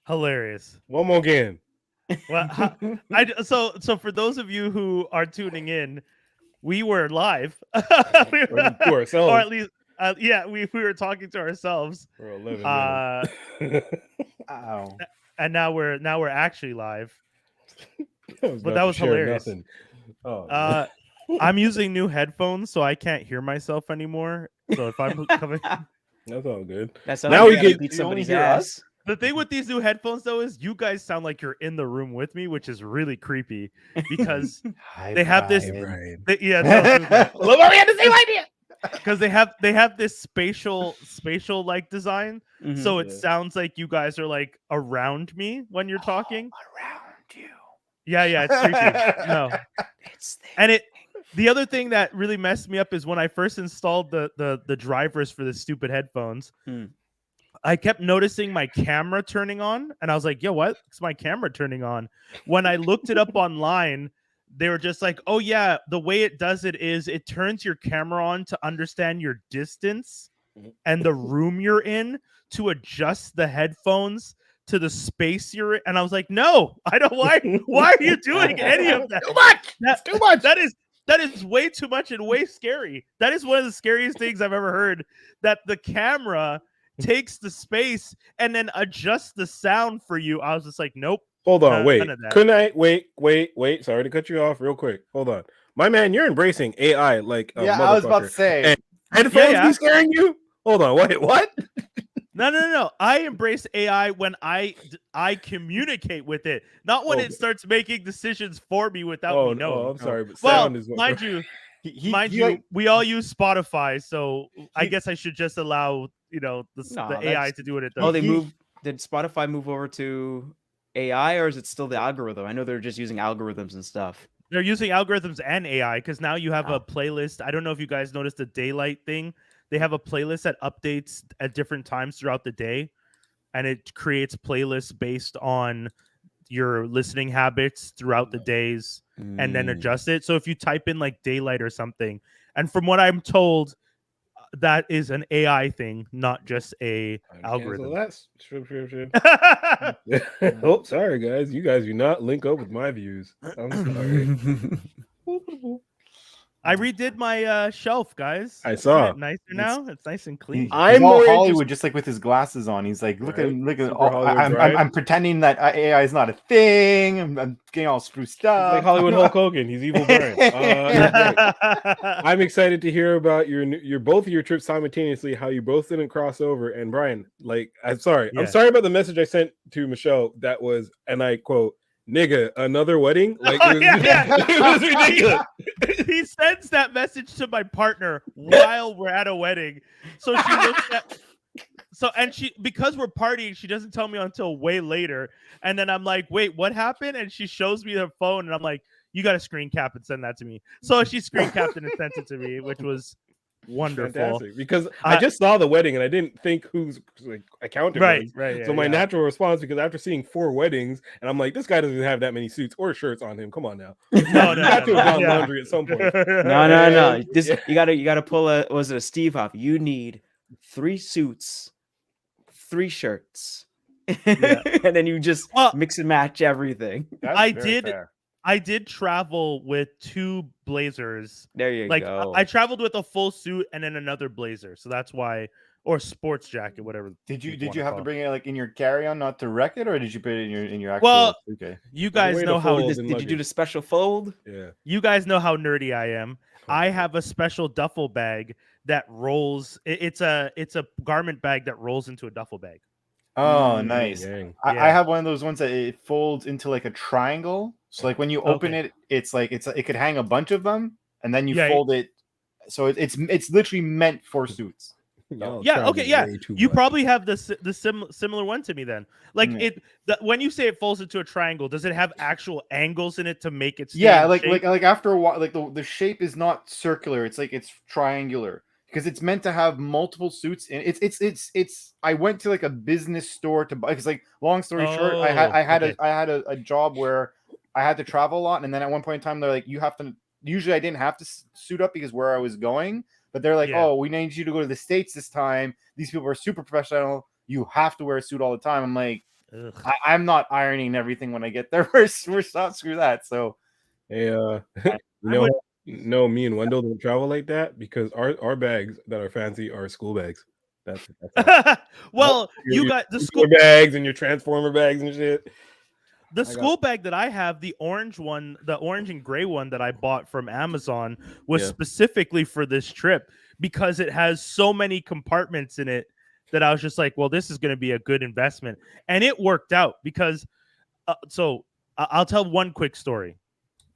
Hilarious. One more again. Well, so for those of you who are tuning in, we were live, To or ourselves at least, yeah, we were talking to ourselves, for 11 uh, minutes. Ow. and now we're actually live. I was But about that to was share hilarious. nothing. Oh, man. Uh, I'm using new headphones, so I can't hear myself anymore. So if I'm coming, That's all good. That sounds Now like we you gotta get- beat you only somebody's hear ass. the thing with these new headphones though is you guys sound like you're in the room with me, which is really creepy because Hi, they have this. Brian. Yeah, tell me that. Look, we had the same idea. Because they have this spatial like design, Mhm. so it Yeah. sounds like you guys are like around me when you're talking. Around you. Yeah, it's creepy. No, It's there. and the other thing that really messed me up is when I first installed the drivers for the stupid headphones. Hmm. I kept noticing my camera turning on, and I was like, "Yo, what? Is my camera turning on?" When I looked it up online, they were just like, "Oh yeah, the way it does it is it turns your camera on to understand your distance and the room you're in to adjust the headphones to the space you're in." And I was like, "No, I don't. Why are you doing any of that? Too much. That- Too much. That is way too much and way scary. That is one of the scariest things I've ever heard. That the camera takes the space and then adjusts the sound for you." I was just like, "Nope." Hold on, None wait. of that. Couldn't I wait? Sorry to cut you off real quick. Hold on. My man, you're embracing AI like a Yeah, I was about to motherfucker. say. And headphones Yeah. be scaring you? Hold on, wait, what? No. I embrace AI when I communicate with it, not when Oh. it starts making decisions for me without Oh, me knowing. no, I'm sorry, but Well, sound is what mind you, He we all use Spotify, so I He- guess I should just allow Nah, the AI that's- to do what it does. Oh, they moved. Did Spotify move over to AI, or is it still the algorithm? I know they're just using algorithms and stuff. They're using algorithms and AI because now you have Oh. a playlist. I don't know if you guys noticed the daylight thing. They have a playlist that updates at different times throughout the day, and it creates playlists based on your listening habits throughout the days and then Mm. adjust it. So if you type in like daylight or something, and from what I'm told, that is an AI thing, not just a algorithm. That's oh, sorry guys. You guys do not link up with my views. I'm sorry. I redid my shelf, guys. I Isn't saw. it nicer now. It's nice and clean. I'm He's all more Hollywood, just like with his glasses on. He's like, look Right. at, look at. Super All, Hollywood I'm Drive. pretending that AI is not a thing. I'm getting all spruced He's up. like Hollywood Hulk Hogan. He's evil Brian. I'm excited to hear about your both of your trips simultaneously. How you both didn't cross over. And Brian, like, I'm sorry Yeah. about the message I sent to Michelle. That was, and I quote, "Nigga, another wedding." Like, it was, it was ridiculous. He sends that message to my partner while we're at a wedding. So she looks at because we're partying, she doesn't tell me until way later. And then I'm like, "Wait, what happened?" And she shows me her phone, and I'm like, "You got to screen cap and send that to me." So she screen capped it and sent it to me, which was wonderful. Fantastic. Because I just saw the wedding and I didn't think whose like account it was. Right. So my natural response, because after seeing 4 weddings, and I'm like, this guy doesn't have that many suits or shirts on him. Come on now. No. You have to have done laundry at some point. No. This Yeah. you gotta pull a was it a Steve Huff? You need 3 suits, 3 shirts, and then you just mix and match everything. I did travel with 2 blazers. There you Like go. I traveled with a full suit and then another blazer. So that's why, or sports jacket, whatever. Did you people wanna have call to it. bring it like in your carry-on not to wreck it, or did you put it in your actual? Well, okay. You guys way to know how fold Did you do the special fold? Yeah. you guys know how nerdy I am. I have a special duffel bag that rolls. It's a garment bag that rolls into a duffel bag. Oh, nice. Dang. I have one of those ones that it folds into like a triangle. So like when you open it, it's like it could hang a bunch of them, and then you fold it. So it's literally meant for suits. You probably have the similar one to me then. Like when you say it folds into a triangle, does it have actual angles in it to make it? Like after a while, like the shape is not circular. It's like it's triangular because it's meant to have multiple suits. And it's. I went to like a business store to buy. Because like long story short, I had a job where I had to travel a lot, and then at one point in time they're like, you have to. Usually I didn't have to suit up because where I was going. But they're like, oh, we need you to go to the States this time. These people are super professional. You have to wear a suit all the time. I'm like, I'm not ironing everything when I get there. We're not screw that. So Hey, no, me and Wendell don't travel like that because our bags that are fancy are school bags. That's Well, you your got the school bags and your transformer bags and shit. The school bag that I have, the orange one, the orange and gray one that I bought from Amazon was specifically for this trip because it has so many compartments in it that I was just like, well, this is going to be a good investment. And it worked out because, I'll tell one quick story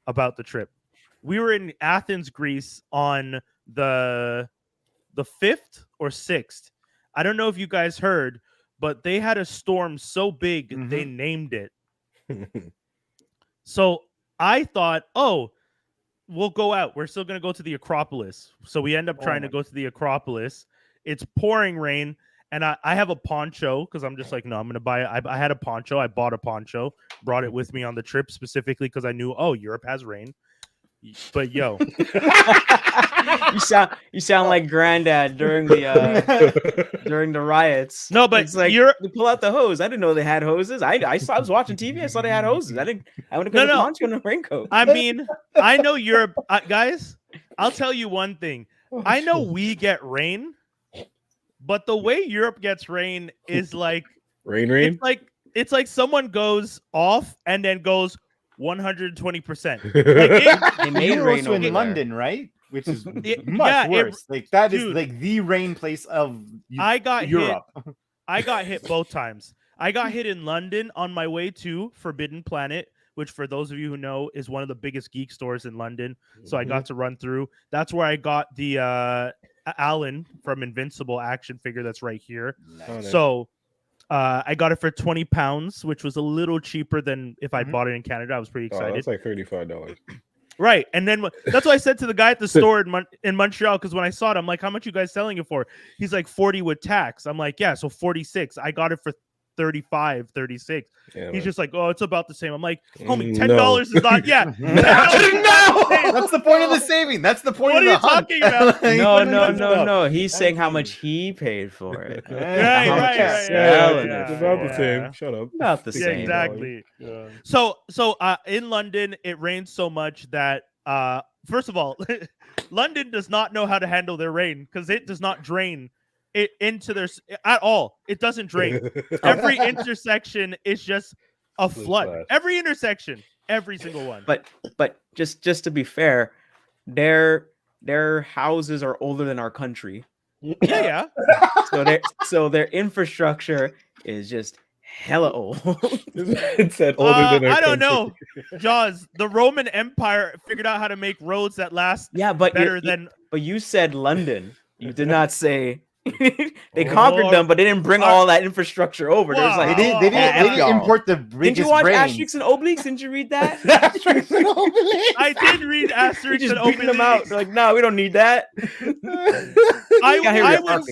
about the trip. We were in Athens, Greece on the 5th or 6th. I don't know if you guys heard, but they had a storm so big, they named it. So I thought, we'll go out. We're still going to go to the Acropolis. So we end up trying to go to the Acropolis. It's pouring rain. And I have a poncho because I'm just like, no, I'm going to buy it. I had a poncho. I bought a poncho, brought it with me on the trip specifically because I knew, Europe has rain. But yo, you sound like Granddad during the riots. No, but it's like you're you pull out the hose. I didn't know they had hoses. I was watching TV. I saw they had hoses. I would have put a poncho and a raincoat. I mean, I know Europe, guys. I'll tell you one thing. I know we get rain, but the way Europe gets rain is like rain. It's like someone goes off and then goes 120%. They made you're rain also over in London, right? Which is much worse. That is like the rain place of Europe. I got hit both times. I got hit in London on my way to Forbidden Planet, which for those of you who know is one of the biggest geek stores in London. So I got to run through. That's where I got the Alan from Invincible action figure that's right here. Nice. So I got it for £20, which was a little cheaper than if I bought it in Canada. I was pretty excited. That's like $35. Right. And then that's what I said to the guy at the store in Montreal, because when I saw it, I'm like, how much you guys selling it for? He's like 40 with tax. I'm like, yeah, so 46. I got it for 35, 36. Yeah, He's just like, oh, it's about the same. I'm like, homie, $10 is not yet. No, that's the point of the saving. That's the point What of are the you hunt. talking about? No. He's saying how much he paid for it. Right. It's about the same. Shut up. About the Yeah, same. exactly. Yeah. So in London, it rained so much that first of all, London does not know how to handle their rain because it does not drain it into their at all. It doesn't drain. Every intersection is just a flood. Every intersection, every single one. But just to be fair, their houses are older than our country. Yeah. So their infrastructure is just hella old. It said older than our I don't country. know, Jaws. The Roman Empire figured out how to make roads that last but better than. But you said London. You did not say. They conquered them, but they didn't bring all that infrastructure over. Wow. There's like They didn't import the biggest Didn't you watch brains. Asterix and Obelix? Didn't you read that? I did read Asterix just and beating them out. Obelix. They're like, no, we don't need that. I would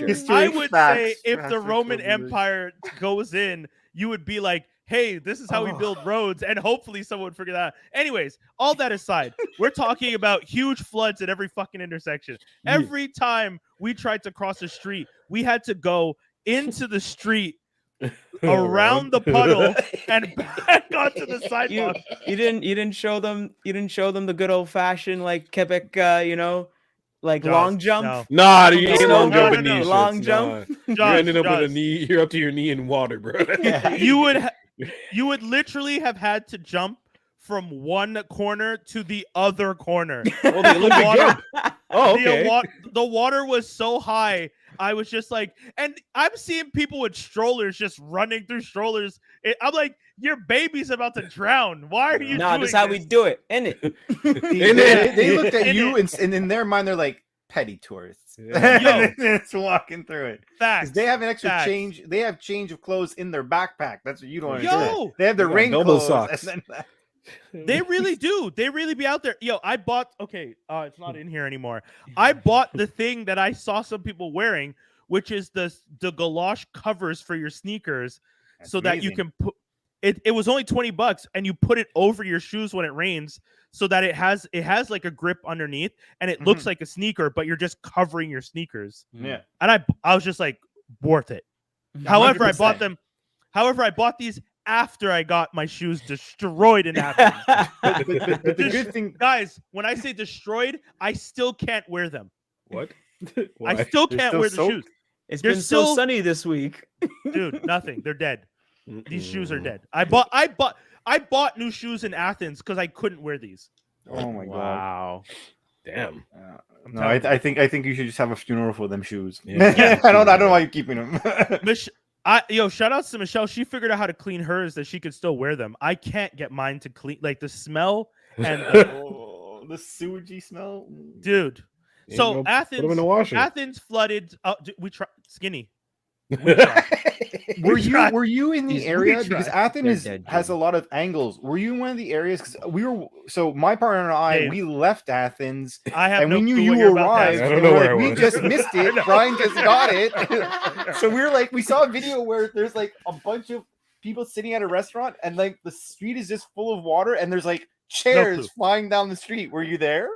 History say facts. if the Roman Empire goes in, you would be like, hey, this is how we build roads, and hopefully someone would figure that out. Anyways, all that aside, we're talking about huge floods at every fucking intersection. Every time we tried to cross a street, we had to go into the street around the puddle and back onto the sidewalk. You didn't show them the good old fashioned like Quebec long jump. No. Nah, you ain't No, long no, jumping no, no. these Long shits, jump? nah. Josh, You're ending up with a Josh. knee. You're up to your knee in water, bro. You would literally have had to jump from one corner to the other corner. Oh, the Olympic jump. Oh, okay. The water was so high. I was just like, and I'm seeing people with strollers just running through strollers. I'm like, your baby's about to drown. Why are you doing that's how we do it, isn't it? They looked at you and in their mind they're like petty tourists. Yeah. It's walking through it. Facts. They have an extra Facts. change. They have change of clothes in their backpack. That's what you don't Yo! understand. They have their They got rain double clothes. socks. And then They really do. They really be out there. Yo, I bought. Okay, it's not in here anymore. I bought the thing that I saw some people wearing, which is the galosh covers for your sneakers, so that you can put. It was only $20, and you put it over your shoes when it rains, so that it has like a grip underneath, and it looks like a sneaker, but you're just covering your sneakers. Yeah. And I was just like, worth it. However, I bought 100%. them. However, I bought these after I got my shoes destroyed in Athens. But the good thing, Guys, when I say destroyed, I still can't wear them. What? I Why? still They're can't still wear the soaked? shoes. It's They're been so still- sunny this week. Dude, nothing. They're dead. These shoes are Mm. dead. I bought new shoes in Athens because I couldn't wear these. oh my god. Wow. Damn. I'm No, telling you. I think you should just have a funeral for them shoes. Yeah. I don't know why you're keeping them. Shout outs to Michelle. She figured out how to clean hers that she could still wear them. I can't get mine to clean. Like the smell and Oh, the sewagey smell. dude. Ain't So no- Athens, Put them in the washer. Athens flooded. We try skinny. We tried. Were We you tried. were you in the We area because tried. Athens They're dead, has a Jim. lot of angles? Were you in one of the areas? Because we were. So my partner and I, Dave. we left Athens, I have and no we knew clue what you you're about to arrived. ask. I don't and know we're where like, I we was. just missed I it. know. Brian just got it. So we were like, we saw a video where there's like a bunch of people sitting at a restaurant, and like the street is just full of water, and there's like chairs clue. flying down the street. Were you there?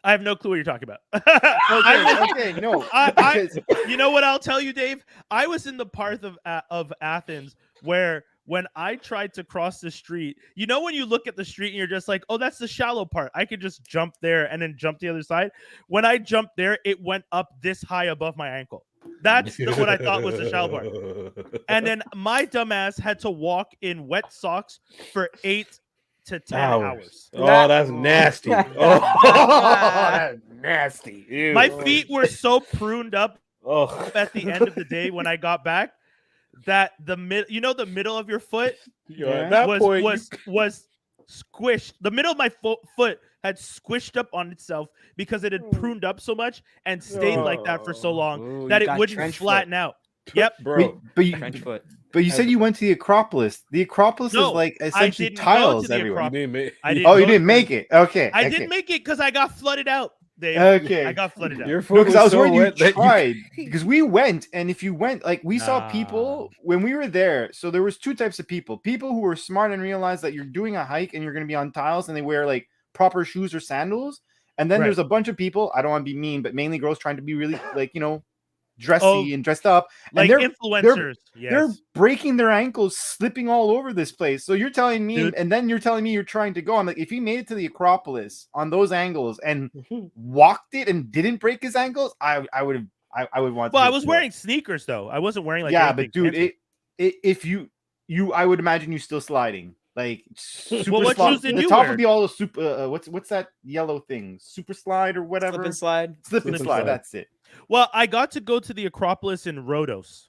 I have no clue what you're talking about. Okay, no. because- You know what I'll tell you, Dave? I was in the part of Athens where when I tried to cross the street, you know when you look at the street and you're just like, oh, that's the shallow part. I could just jump there and then jump the other side. When I jumped there, it went up this high above my ankle. That's what I thought was the shallow part. And then my dumbass had to walk in wet socks for 8 to 10 hours. Oh, that's nasty. Oh, that's nasty. Ew. My feet were so pruned up Oh, at the end of the day when I got back that the middle of your foot Yo, Yeah. at that point, was squished. The middle of my foot had squished up on itself because it had pruned up so much and stayed like that for so long Ooh, that you it got wouldn't trench flatten out. Yep. bro. Wait, but you, Trench foot. but you said you went to the Acropolis. The Acropolis No, is like essentially didn't go tiles to the everywhere. You Acropolis. didn't make- I didn't Oh, you go didn't to- make it. Okay. I okay. didn't make it because I got flooded out, Dave. Okay. I got flooded out. Your No, foot because I was so worried you wet that you- tried. Because we went, and if you went, like we saw people when we were there. So there was two types of people: people who were smart and realized that you're doing a hike and you're going to be on tiles, and they wear like proper shoes or sandals. And then Right. there's a bunch of people. I don't want to be mean, but mainly girls trying to be really like dressy Oh, and dressed up. Like they're- influencers. They're Yes. breaking their ankles, slipping all over this place. So you're telling me, Dude. and then you're telling me you're trying to go. I'm like, if he made it to the Acropolis on those angles and walked it and didn't break his ankles, I would want. Well, to I was wearing sneakers though. I wasn't wearing like yeah, anything but dude, fancy. if you I would imagine you still sliding. Like super what slide. shoes did The you top wear? would be all the super. What's that yellow thing? Super slide or whatever. Slip and slide. Slip and Slip and slide. slide. That's it. Well, I got to go to the Acropolis in Rhodos.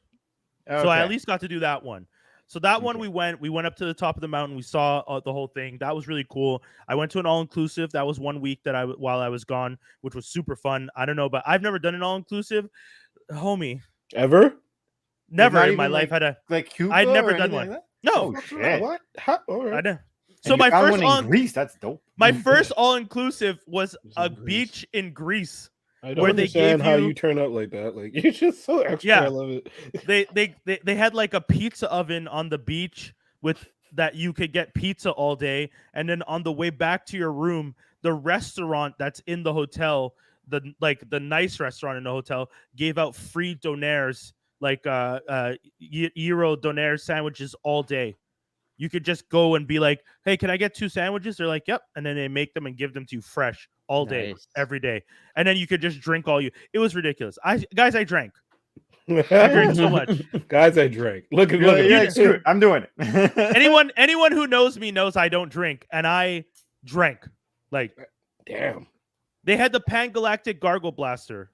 So I at Okay. least got to do that one. So that one Okay. we went up to the top of the mountain. We saw the whole thing. That was really cool. I went to an all inclusive. That was 1 week that while I was gone, which was super fun. I don't know, but I've never done an all inclusive, homie. Ever? Never not in my even, life had a Like Cuba I'd never or done anything one. like that? no. Oh, shit. What? How? All I right. didn't. And So you my found first one in Greece. That's dope. my first all inclusive was Was a in Greece. beach in Greece. I don't where they understand gave how you- you turn up like that. Like you're just so extra. Yeah. I love it. They had like a pizza oven on the beach with that you could get pizza all day, and then on the way back to your room, the restaurant that's in the hotel, the nice restaurant in the hotel, gave out free donaires, like gyro donaire sandwiches all day. You could just go and be like, "Hey, can I get 2 sandwiches?" They're like, "Yep," and then they make them and give them to you fresh all day, Nice. every day, and then you could just drink all you. It was ridiculous. I drank. I drank Guys, so much. I drank. Look at Yeah, look at yeah, me. screw it. I'm doing it. Anyone who knows me knows I don't drink, and I drank. Like Damn. they had the Pan Galactic Gargle Blaster.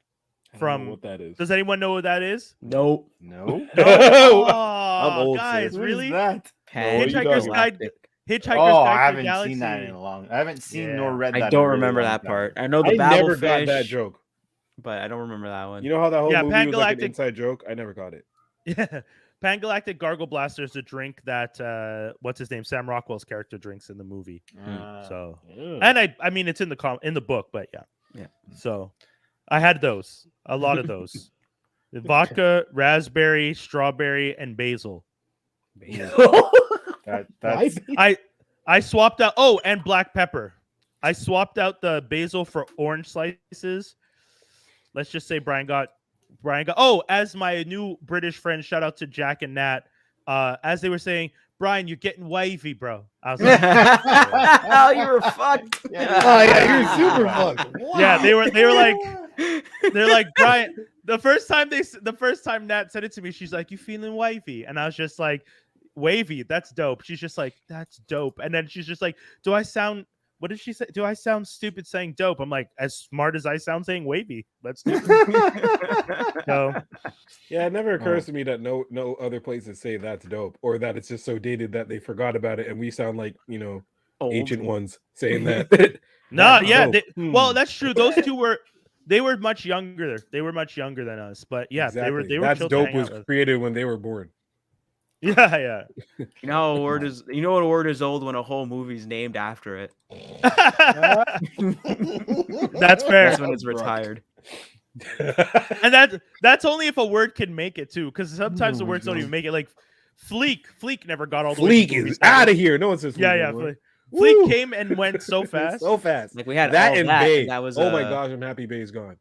I don't From- know what that is. Does anyone know what that is? Nope. No. Oh, old, guys, sis. What is really? that? Pan you Hitchhiker's don't. Guide. Hitchhiker's Oh, Guide I to the haven't Galaxy. seen that in a long. I haven't seen Yeah. nor read that. I in a don't really remember long that time. part. I know the I never Babelfish, got that joke. but I don't remember that one. You know how that whole Yeah, movie Pan was like an Galactic- inside joke? I never got it. Yeah. Pan Galactic Gargle Blaster is a drink that what's his name? Sam Rockwell's character drinks in the movie. So Yeah. and I mean it's in the book, but yeah. Yeah. So I had those. A lot of those. The vodka, raspberry, strawberry, and basil. That's I swapped out and black pepper. I swapped out the basil for orange slices. Let's just say Brian got as my new British friend, shout out to Jack and Nat. as they were saying, Brian, you're getting wavy, bro. I was like, Oh, you were fucked. Oh yeah, you're super fucked. yeah, they were like, they're like, Brian. The first time Nat said it to me, she's like, "You feeling wavy?" And I was just like, "Wavy, that's dope." She's just like, "That's dope." And then she's just like, "Do I sound? What did she say? Do I sound stupid saying dope?" I'm like, "As smart as I sound saying wavy. That's stupid." So, Yeah, it never occurs to me that no other places say that's dope, or that it's just so dated that they forgot about it, and we sound like Old. ancient ones saying that. no, That's yeah. dope. Well, that's true. Those two were. They were much younger. They were much younger than us, but yeah, Exactly. they were. That's chill to dope hang was out with. created when they were born. Yeah, yeah. You know how a word is. You know what a word is old when a whole movie's named after it. That's fair. That's when it's retired. And that's only if a word can make it too, because sometimes the words don't even make it. Like Fleek never got all the way. Fleek is out of here. No one says Yeah, Fleek yeah. anymore. Fleek came and went so fast. So fast. Like we had that all and that. Bay. And that was. Oh my gosh, I'm happy Bay's gone.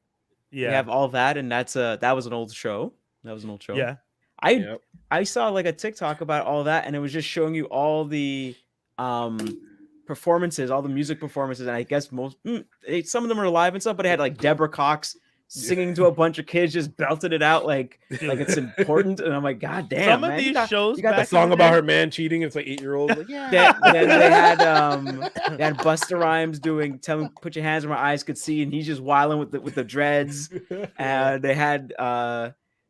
We Yeah, have all that, and that was an old show. That was an old show. yeah. I saw like a TikTok about all that, and it was just showing you all the performances, all the music performances, and I guess some of them are live and stuff, but it had like Deborah Cox singing to a bunch of kids, just belting it out like it's important, and I'm like, God damn! Some of man, these shows, you got The back song in the about day- her man cheating. It's like 8-year-olds. Like, yeah. Then they had Busta Rhymes doing "Tell Me, Put Your Hands Where My Eyes Could See," and he's just wilding with the dreads.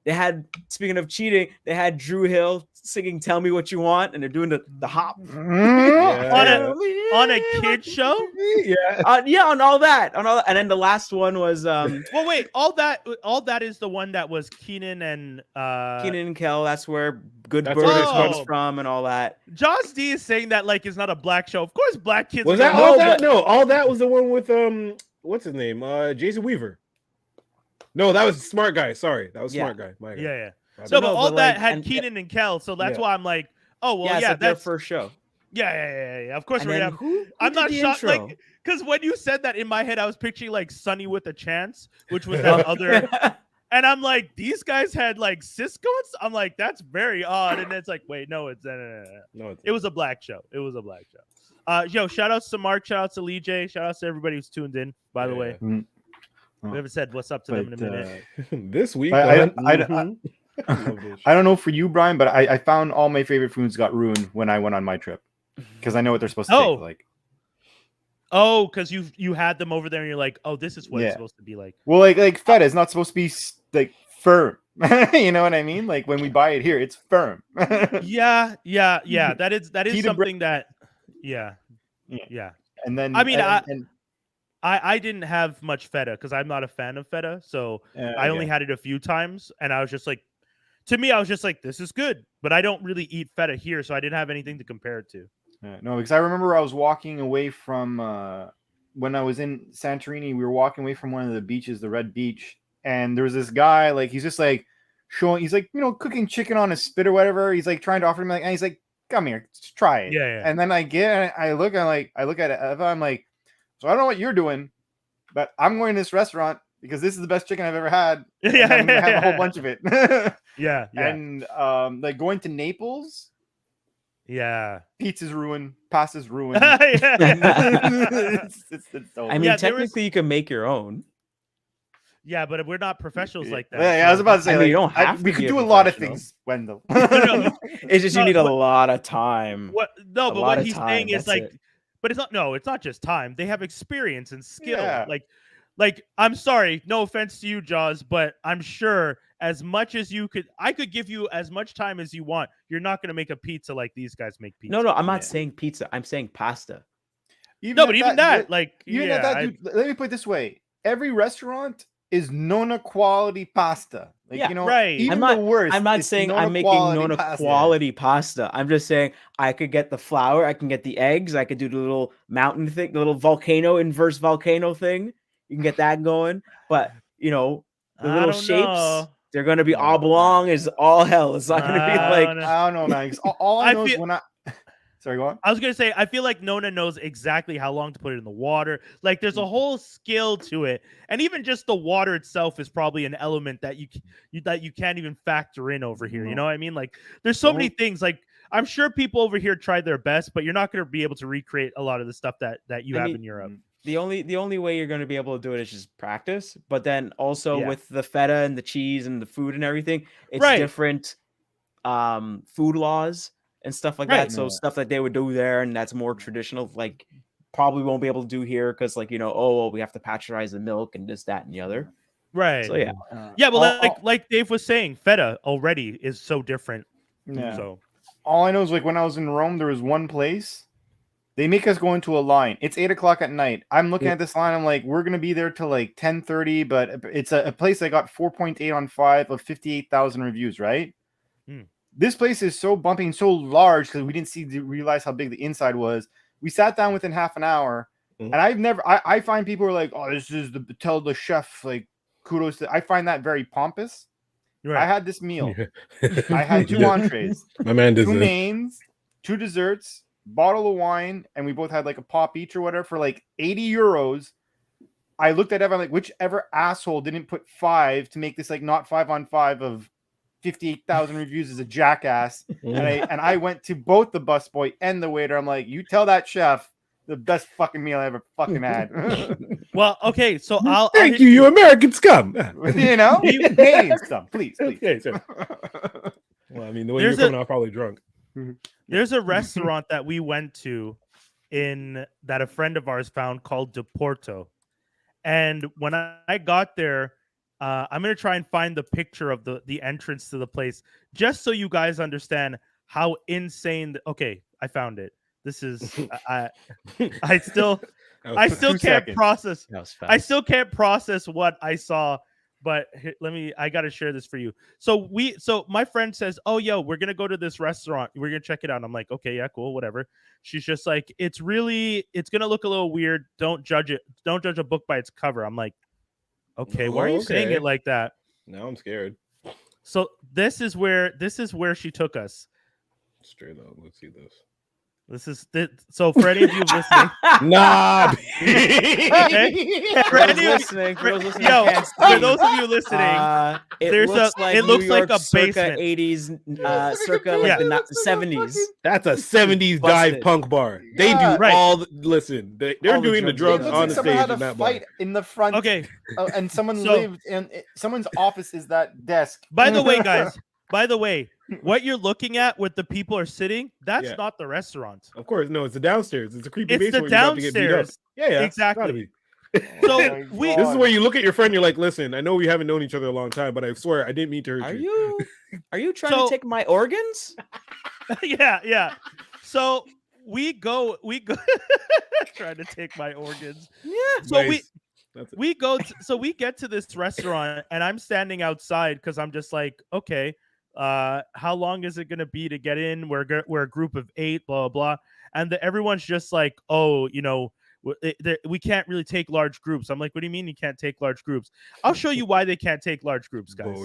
They had speaking of cheating, they had Drew Hill singing "Tell Me What You Want," and they're doing the hop on a kid show. Yeah. on all that, and then the last one was Well, wait, all that is the one that was Keenan and Keenan and Kel. That's where Good That's Burger where it's comes from. from, and all that. Joss D is saying that like it's not a black show. Of course, black kids. Was are that gonna- all No, that? but- No, all that was the one with what's his name? Jason Weaver. No, that was Smart Guy. Sorry, that was Yeah. Smart Guy. My guy. Yeah, yeah. My So, bad. but No, all but, that like, had and- Keenan and Kel, so that's Yeah. why I'm like, oh well, it's yeah, like their that's first show. yeah. Of course, And we're then gonna have. who I'm did not the shocked, intro? like, because when you said that in my head, I was picturing like Sunny with a Chance, which was that other, and I'm like, these guys had like Cisco. I'm like, that's very odd, and it's like, wait, no, it's no. No, it's It was a black show. It was a black show. Yo, shout outs to Mark, shout outs to Lee J, shout outs to everybody who's tuned in. By the way, we haven't said what's up to them in a minute. this week. I love this I don't know for you, Brian, but I found all my favorite foods got ruined when I went on my trip because I know what they're supposed to taste like. Oh, because you had them over there and you're like, oh, this is what Yeah. it's supposed to be like. Well, like feta is not supposed to be like firm. You know what I mean? Like when we buy it here, it's firm. Yeah. That is Pita something that, yeah. And then I mean, and I didn't have much feta because I'm not a fan of feta, so I only had it a few times, and I was just like, to me, I was just like, this is good, but I don't really eat feta here, so I didn't have anything to compare it to. no, because I remember I was walking away from when I was in Santorini. We were walking away from one of the beaches, the Red Beach, and there was this guy, like he's just like showing, he's like cooking chicken on a spit or whatever. He's like trying to offer me, like, and he's like, come here, just try it. Yeah. And then I look at it, I'm like, so I don't know what you're doing, but I'm going to this restaurant because this is the best chicken I've ever had. And I'm gonna have a whole bunch of it. Yeah. And like going to Naples, Yeah. pizza's ruined, pasta's ruined. it's over. I mean, Yeah, there was- technically, you can make your own. Yeah, but we're not professionals like that. Yeah, I was so- about to say, I mean, like, you don't have we to could be a do a lot of professional. things, Wendell. It's just you No, need a what- lot of time. What? No, A but lot what of he's time, saying is that's like, it. but it's not. No, it's not just time. They have experience and skill. Yeah. Like I'm sorry, no offense to you, Jaws, but I'm sure as much as you could, I could give you as much time as you want. You're not going to make a pizza like these guys make pizza. No, I'm not Yeah. saying pizza. I'm saying pasta. No, but even that, like, even yeah, at that, dude, let me put it this way: every restaurant is Nona quality pasta. Like, Yeah, right. Even I'm not- the worst. I'm not it's saying Nona I'm making quality Nona pasta. quality pasta. I'm just saying I could get the flour, I can get the eggs, I could do the little mountain thing, the little volcano inverse volcano thing. You can get that going, but the I little don't shapes, know. they're gonna be No. oblong as all hell. It's not gonna be I like don't know. I don't know, man. 'cause all I I know is feel- when Sorry, go on. I was gonna say, I feel like Nona knows exactly how long to put it in the water. Like, there's a whole skill to it, and even just the water itself is probably an element that you can't even factor in over here. You know what I mean? Like, there's so many things. Like, I'm sure people over here tried their best, but you're not gonna be able to recreate a lot of the stuff that you have in Europe. The only way you're going to be able to do it is just practice. But then also Yeah. with the feta and the cheese and the food and everything, it's Right. different food laws and stuff like that. So Yeah. stuff that they would do there and that's more traditional, like probably won't be able to do here because, like, you know, oh, well, we have to pasteurize the milk and this, that, and the other. Right. So yeah. Yeah, but All- like Dave was saying, feta already is so different. Yeah. So All I know is like when I was in Rome, there was one place. They make us go into a line. It's 8:00 at night. I'm looking at this line. I'm like, we're gonna be there till like 10:30, but it's a place that got 4.8 on 5 of 58,000 reviews. Right. This place is so bumpy and so large because we didn't realize how big the inside was. We sat down within half an hour, and I find people are like, oh, this is tell the chef, like, kudos to. I find that very pompous. right. I had this meal. I had 2 entrees, My man does 2 this. mains, 2 desserts, bottle of wine, and we both had like a pop each or whatever for like 80 euros. I looked at everyone like, whichever asshole didn't put 5 to make this like not 5 on 5 of 58,000 reviews is a jackass. And I went to both the busboy and the waiter. I'm like, you tell that chef the best fucking meal I ever fucking had. Well, okay, so I'll Thank hit you, you American scum. You know, Canadian stuff, please. Yeah, sure. Well, I mean, the way There's you're coming off probably drunk. There's a restaurant that we went to that a friend of ours found called Deporto. And when I got there, I'm going to try and find the picture of the entrance to the place just so you guys understand how insane. Okay, I found it. This is I still can't seconds. That process. was fast. I still can't process what I saw. But I got to share this for you. So my friend says, oh, yo, we're going to go to this restaurant. We're going to check it out. I'm like, okay, yeah, cool, whatever. She's just like, it's going to look a little weird. Don't judge it. Don't judge a book by its cover. I'm like, okay, why are you saying it like that? Now I'm scared. So this is where she took us. Straight up. Let's see this. So for any of you listening, Nah. okay? For those listening, Yo, can't for see, those of you listening, it looks like a basement. circa 80s, circa like Yeah. the 70s. That's a 70s dive Busted. punk bar. They Yeah. do Right. all listen, they're All the doing the drugs drugs they It do. looks on like the someone stage had in a that bar. fight in the front. okay. And someone So- lived in someone's office is that desk. By the way, guys. By the way, what you're looking at with the people are sitting, that's Yeah. not the restaurant. Of course, no, it's the downstairs. It's a creepy It's the basement where you're about to get beat up. downstairs. Yeah, Exactly. gotta be. So Oh my we God. This is where you look at your friend. You're like, listen, I know we haven't known each other a long time, but I swear I didn't mean to hurt you. Are you trying So- to take my organs? yeah. So we go trying to take my organs. Yeah. So Nice. That's it. we get to this restaurant and I'm standing outside because I'm just like, okay, how long is it gonna be to get in? We're a group of 8, blah blah, and everyone's just like, oh, you know, we can't really take large groups. I'm like, what do you mean you can't take large groups? I'll show you why they can't take large groups, guys.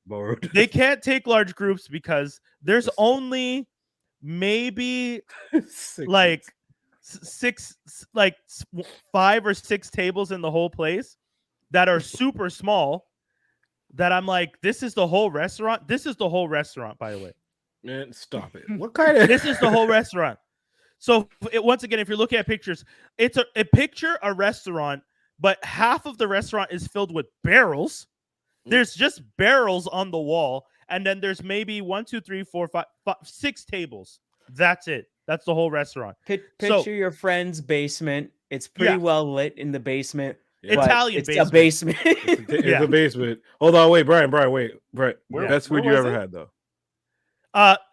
Borrowed. They can't take large groups because there's only maybe like 5 or 6 tables in the whole place that are super small, that I'm like, this is the whole restaurant. This is the whole restaurant, by the way. Man, stop it. What kind of This is the whole restaurant. So once again, if you're looking at pictures, it's a restaurant, but half of the restaurant is filled with barrels. There's just barrels on the wall, and then there's maybe 1, 2, 3, 4, 5, 6 tables. That's it. That's the whole restaurant. Picture your friend's basement. It's pretty Yeah. well lit in the basement. Yeah. but Italian it's basement. a basement. It's Yeah. a basement. Hold on, wait, Brian, wait. Brett, Where- best food where you was ever it? had, though.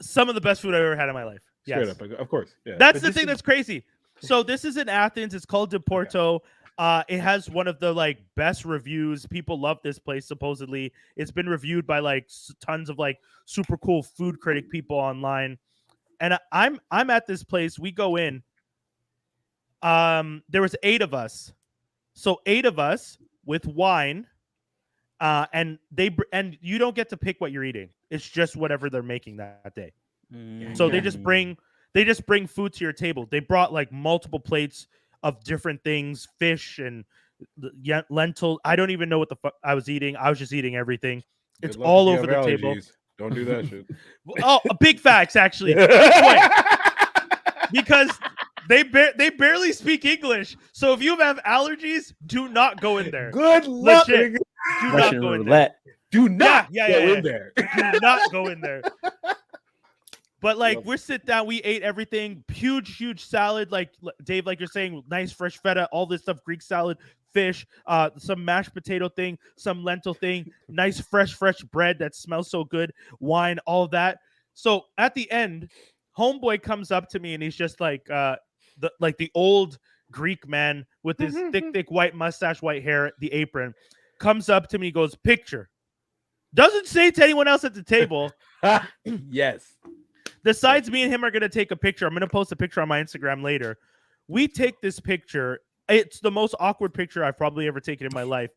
Some of the best food I've ever had in my life. Straight Yes. up, of course. Yeah. That's But the this thing is- that's crazy. So this is in Athens. It's called Deporto. It has one of the like best reviews. People love this place. Supposedly, it's been reviewed by like tons of like super cool food critic people online. And I'm at this place. We go in. There was 8 of us, so 8 of us with wine. And you don't get to pick what you're eating. It's just whatever they're making that day. So they just bring they just bring food to your table. They brought like multiple plates of different things, fish and lentil. I don't even know what the fuck I was eating. I was just eating everything. It's Good luck all if you over have the table. allergies. Don't do that shit. Oh, big facts actually. Good point. Because they barely speak English. So if you have allergies, do not go in there. Good luck. Legit. nigga. Do not Russian go in there. roulette. Do not Yeah, go yeah. in there. Do not go in there. But like we're sit down, we ate everything, huge salad, like Dave, like you're saying, nice fresh feta, all this stuff, Greek salad, fish, some mashed potato thing, some lentil thing, nice fresh bread that smells so good, wine, all of that. So at the end, homeboy comes up to me and he's just like the old Greek man with his thick white mustache, white hair, the apron, comes up to me, goes, picture. Doesn't say to anyone else at the table. Yes. Besides me and him are going to take a picture. I'm going to post a picture on my Instagram later. We take this picture. It's the most awkward picture I've probably ever taken in my life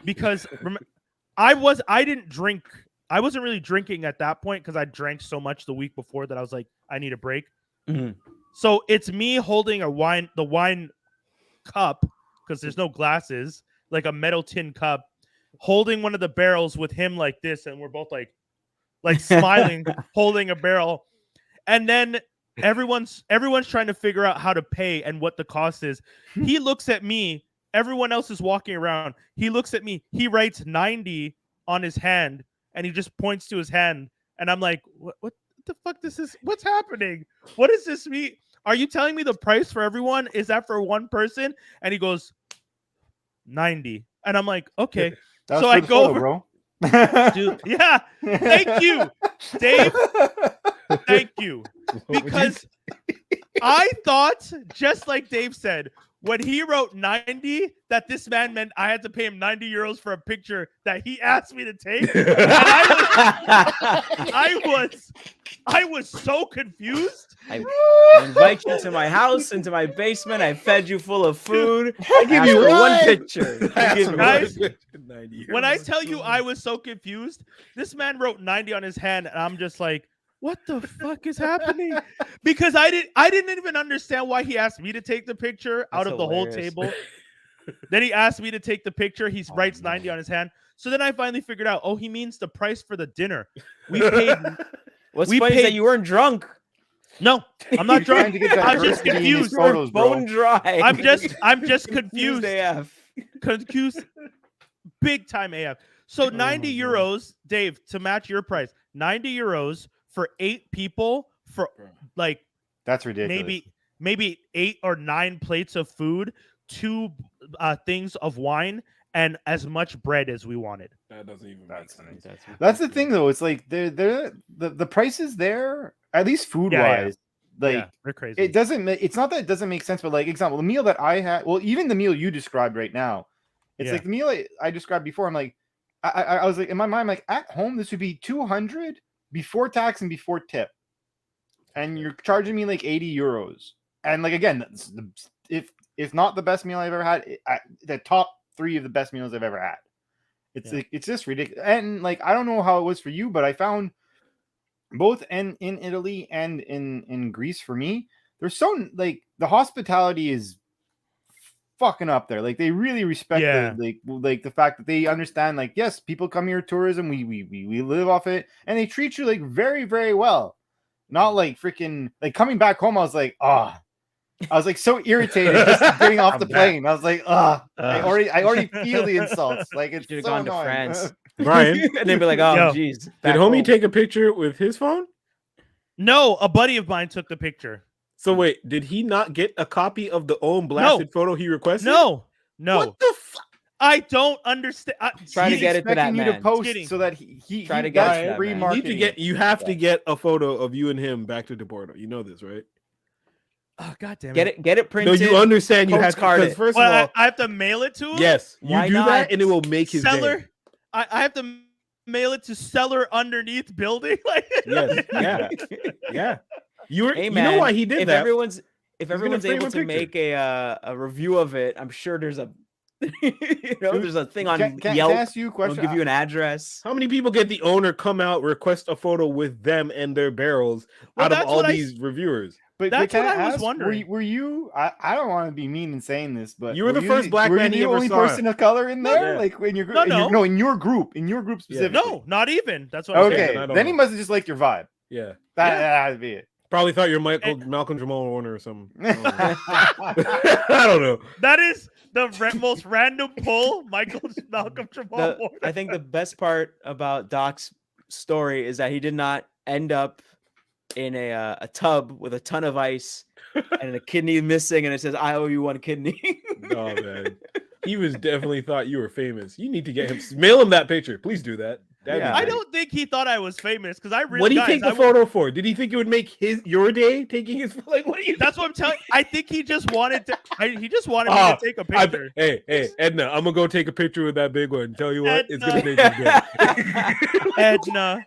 because I didn't drink. I wasn't really drinking at that point because I drank so much the week before that I was like, I need a break. Mhm. So it's me holding the wine cup because there's no glasses, like a metal tin cup, holding one of the barrels with him like this. And we're both like smiling, holding a barrel. And then everyone's trying to figure out how to pay and what the cost is. He looks at me. Everyone else is walking around. He looks at me. He writes 90 on his hand, and he just points to his hand. And I'm like, what the fuck? What's happening? What does this mean? Are you telling me the price for everyone? Is that for one person? And he goes, 90. And I'm like, okay. That was So for I the go photo, over, bro. dude. Yeah. Thank you, Dave. Thank you. Because I thought, just like Dave said, when he wrote 90, that this man meant I had to pay him 90 euros for a picture that he asked me to take. And I was so confused. I invite you to my house, into my basement. I fed you full of food. I give you one one picture. I give you Guys, one. When I tell you I was so confused, this man wrote 90 on his hand, and I'm just like, what the fuck is happening? Because I didn't even understand why he asked me to take the picture out That's of the whole hilarious. table. Then he asked me to take the picture. He writes 90 on his hand. So then I finally figured out, oh, he means the price for the dinner. We paid. What's We funny is that paid- you weren't drunk. No, I'm not Trying drunk. to get that I'm just diversity in his confused. photos, bro. Bone dry. I'm just confused. AF. Confused. Big time AF. So 90 my euros, Dave, to match your price. 90 euros for 8 people for like That's ridiculous. maybe 8 or 9 plates of food, 2 things of wine, and as much bread as we wanted. That doesn't even make That's sense. That's the thing, though. It's like the prices there, at least food wise, like Yeah, they're crazy. it doesn't. It's not that it doesn't make sense, but like example, the meal that I had, well, even the meal you described right now, it's Yeah. like the meal I described before. I'm like, I was like in my mind, like at home this would be 200 before tax and before tip, and you're charging me like 80 euros. And like again, if not the best meal I've ever had, the top 3 of the best meals I've ever had. It's Yeah. like it's just ridiculous. And like I don't know how it was for you, but I found both in Italy and in Greece for me, there's so like the hospitality is fucking up there. Like they really respect Yeah. like the fact that they understand, like, yes, people come here tourism, we live off it, and they treat you like very, very well. Not like freaking like coming back home, I was like, I was like so irritated just getting off the plane. I was like, I already feel the insults. Like it's Should've so gone to annoying. France. Brian, And they'd be like, oh, Yo. geez. did back homie home. take a picture with his phone? No, a buddy of mine took the picture. So wait, did he not get a copy of the own blasted photo he requested? No. What the fuck? I don't understand. Try to He's get it to that expecting you to man. post Kidding. so that he Try to that's get it to that free man. You marketing. have to get a photo of you and him back to Deporto. You know this, right? Oh, God damn Get it No, printed. you understand you have to, postcard because it. first Well, of all, I have to mail it to him. yes, you Why do not? that and it will make his Seller. day. I have to mail it to seller underneath building. Like Yes, yeah, yeah. You Hey, know man, why he did if that? everyone's gonna everyone's frame able a to picture. make a review of it, I'm sure there's a there's a thing on Can I Yelp. ask you a They'll question? give you an address. How many people get the owner come out, request a photo with them and their barrels Well, out of that's all what these reviewers? That's can what I was ask, wondering. Were you? I don't want to be mean in saying this, but You were the first black were man you he the ever only saw. person of color in there? Yeah. Like when you're No, no. in your group specifically. No, not even. That's what I'm Okay, saying. I don't then he know. must have just liked your vibe. Yeah. That'd be it. Probably thought you're Malcolm Jamal Warner or something. I don't know. That is the most random pull. Malcolm Jamal Warner. I think the best part about Doc's story is that he did not end up in a tub with a ton of ice and a kidney missing, and it says, "I owe you one kidney." Oh man, he was definitely thought you were famous. You need to get him. Mail him that picture, please. Do that. That'd be Yeah. I great. don't think he thought I was famous because I really. What did he guys, take the I would- photo for? Did he think it would make your day taking his like? What are you? That's what I'm telling. I think he just wanted to. He just wanted me Ah, to take a picture. Hey, Edna, I'm gonna go take a picture with that big one. Tell you what, it's gonna Edna. make his day. Edna,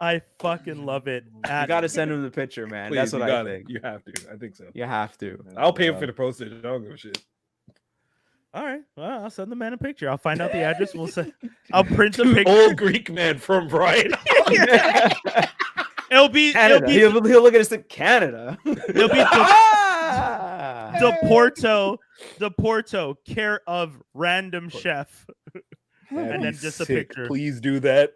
I fucking love it. You got to send him the picture, man. Please, That's you what I got it. think. You have to. I think so. You have to. I'll pay for the postage. I don't give a shit. All right. Well, I'll send the man a picture. I'll find out the address. We'll send. I'll print the Dude, picture. old Greek man from Brian. It'll be. Canada. He'll look at us in Canada. It'll be Ah! the Porto, care of random chef. That'd And be then just a sick. picture. Please do that.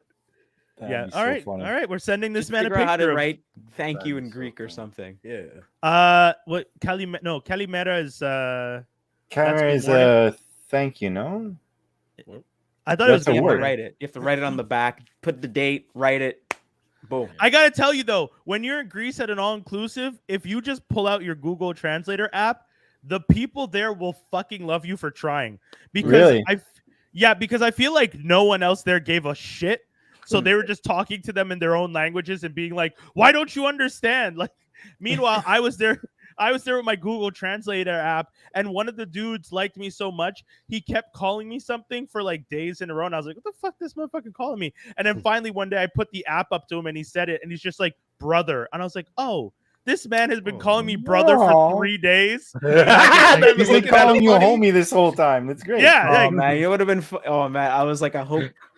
That'd Yeah. be All so right. funny. All right. We're sending this Just man a figure out how to picture. write "thank That'd you" be in so Greek or funny. something. Yeah. What Calimera is Camera good is morning. thank you, no? I thought it was That's a good You have to word. morning. write it. You have to write it on the back. Put the date. Write it. Boom. I gotta tell you though, when you're in Greece at an all-inclusive, if you just pull out your Google Translator app, the people there will fucking love you for trying. Because Really? because I feel like no one else there gave a shit. So they were just talking to them in their own languages and being like, "Why don't you understand?" Like, meanwhile, I was there with my Google Translator app, and one of the dudes liked me so much, he kept calling me something for like days in a row. And I was like, what the fuck this motherfucker calling me? And then finally one day I put the app up to him and he said it, and he's just like, brother. And I was like, oh, this man has been calling me brother for Aw. 3 days. That He's was like looking at calling me you a funny. homie this whole time. That's great. Yeah, Oh like, man, it would have been. Oh man, I was like,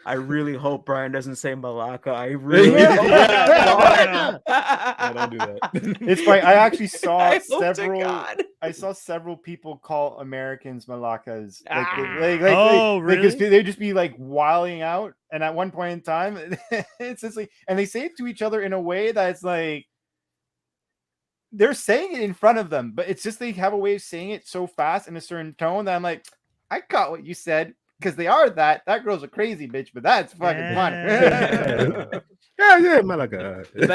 I really hope Brian doesn't say Malacca. I really. Yeah. hope. Yeah, don't do that. It's funny. I actually saw I hope to several. God. I saw several people call Americans Malakas. Ah. Oh, like, really? they'd just be like wilding out, and at one point in time, it's just like, and they say it to each other in a way that's like they're saying it in front of them, but it's just they have a way of saying it so fast in a certain tone that I'm like, I caught what you said because they are that. That girl's a crazy bitch, but that's fucking funny. Yeah, Malaga. The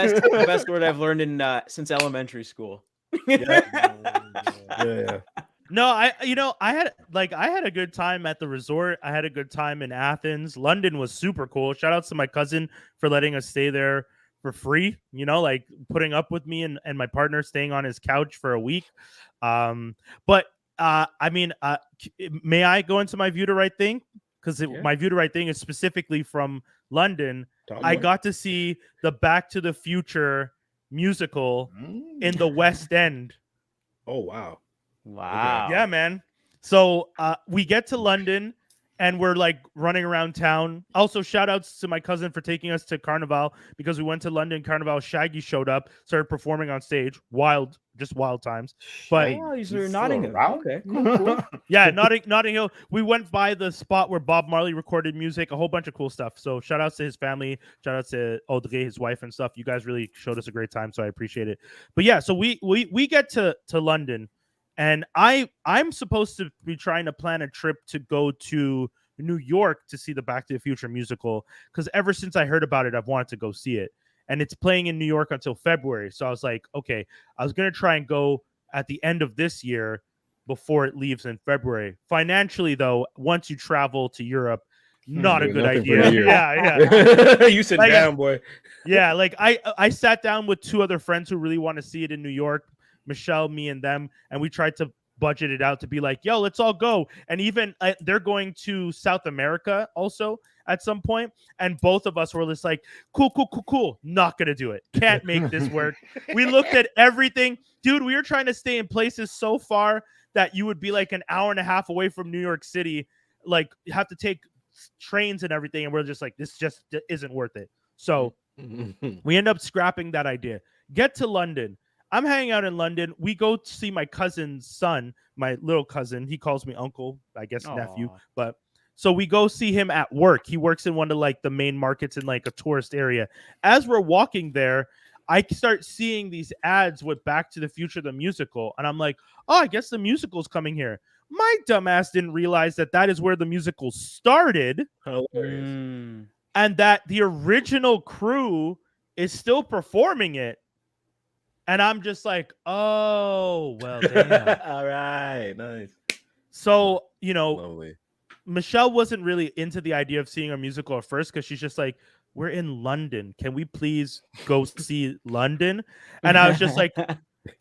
best word I've learned in since elementary school. Yeah. No, I had a good time at the resort. I had a good time in Athens. London was super cool. Shout outs to my cousin for letting us stay there for free, like putting up with me and my partner staying on his couch for a week. But may I go into my View to Right thing? Because my View to Right thing is specifically from London. I got to see the Back to the Future musical in the West End. Oh wow. Wow. Yeah, man. So we get to London and we're like running around town. Also, shout outs to my cousin for taking us to Carnival because we went to London Carnival. Shaggy showed up, started performing on stage. Just wild times. But Hey, Oh, he's you're still Nottingham. around? Okay. Cool. yeah, Notting Hill. We went by the spot where Bob Marley recorded music, a whole bunch of cool stuff. So shout outs to his family, shout outs to Audrey, his wife, and stuff. You guys really showed us a great time, so I appreciate it. But yeah, so we get to London, and I'm supposed to be trying to plan a trip to go to New York to see the Back to the Future musical, because ever since I heard about it, I've wanted to go see it. And it's playing in New York until February. So I was like, okay, I was going to try and go at the end of this year before it leaves in February. Financially, though, once you travel to Europe, not a There's good nothing for idea. the year. Yeah. You sit Like, down, boy. Yeah, like I sat down with two other friends who really want to see it in New York, Michelle, me, and them, and we tried to budget it out to be like, yo, let's all go. And even they're going to South America also at some point, and both of us were just like, cool, not gonna do it, can't make this work. We looked at everything, dude. We were trying to stay in places so far that you would be like an hour and a half away from New York City, like you have to take trains and everything, and we're just like, this just isn't worth it. So we end up scrapping that idea. Get to London. I'm hanging out in London. We go to see my cousin's son, my little cousin. He calls me uncle, I guess nephew. Aw. But so we go see him at work. He works in one of like the main markets in like a tourist area. As we're walking there, I start seeing these ads with Back to the Future, the musical. And I'm like, oh, I guess the musical's coming here. My dumbass didn't realize that that is where the musical started Hilarious. Mm. and that the original crew is still performing it. And I'm just like, oh, well, damn. All right, nice, So, you know, lovely. Michelle wasn't really into the idea of seeing a musical at first because she's just like, we're in London. Can we please go see London? And I was just like,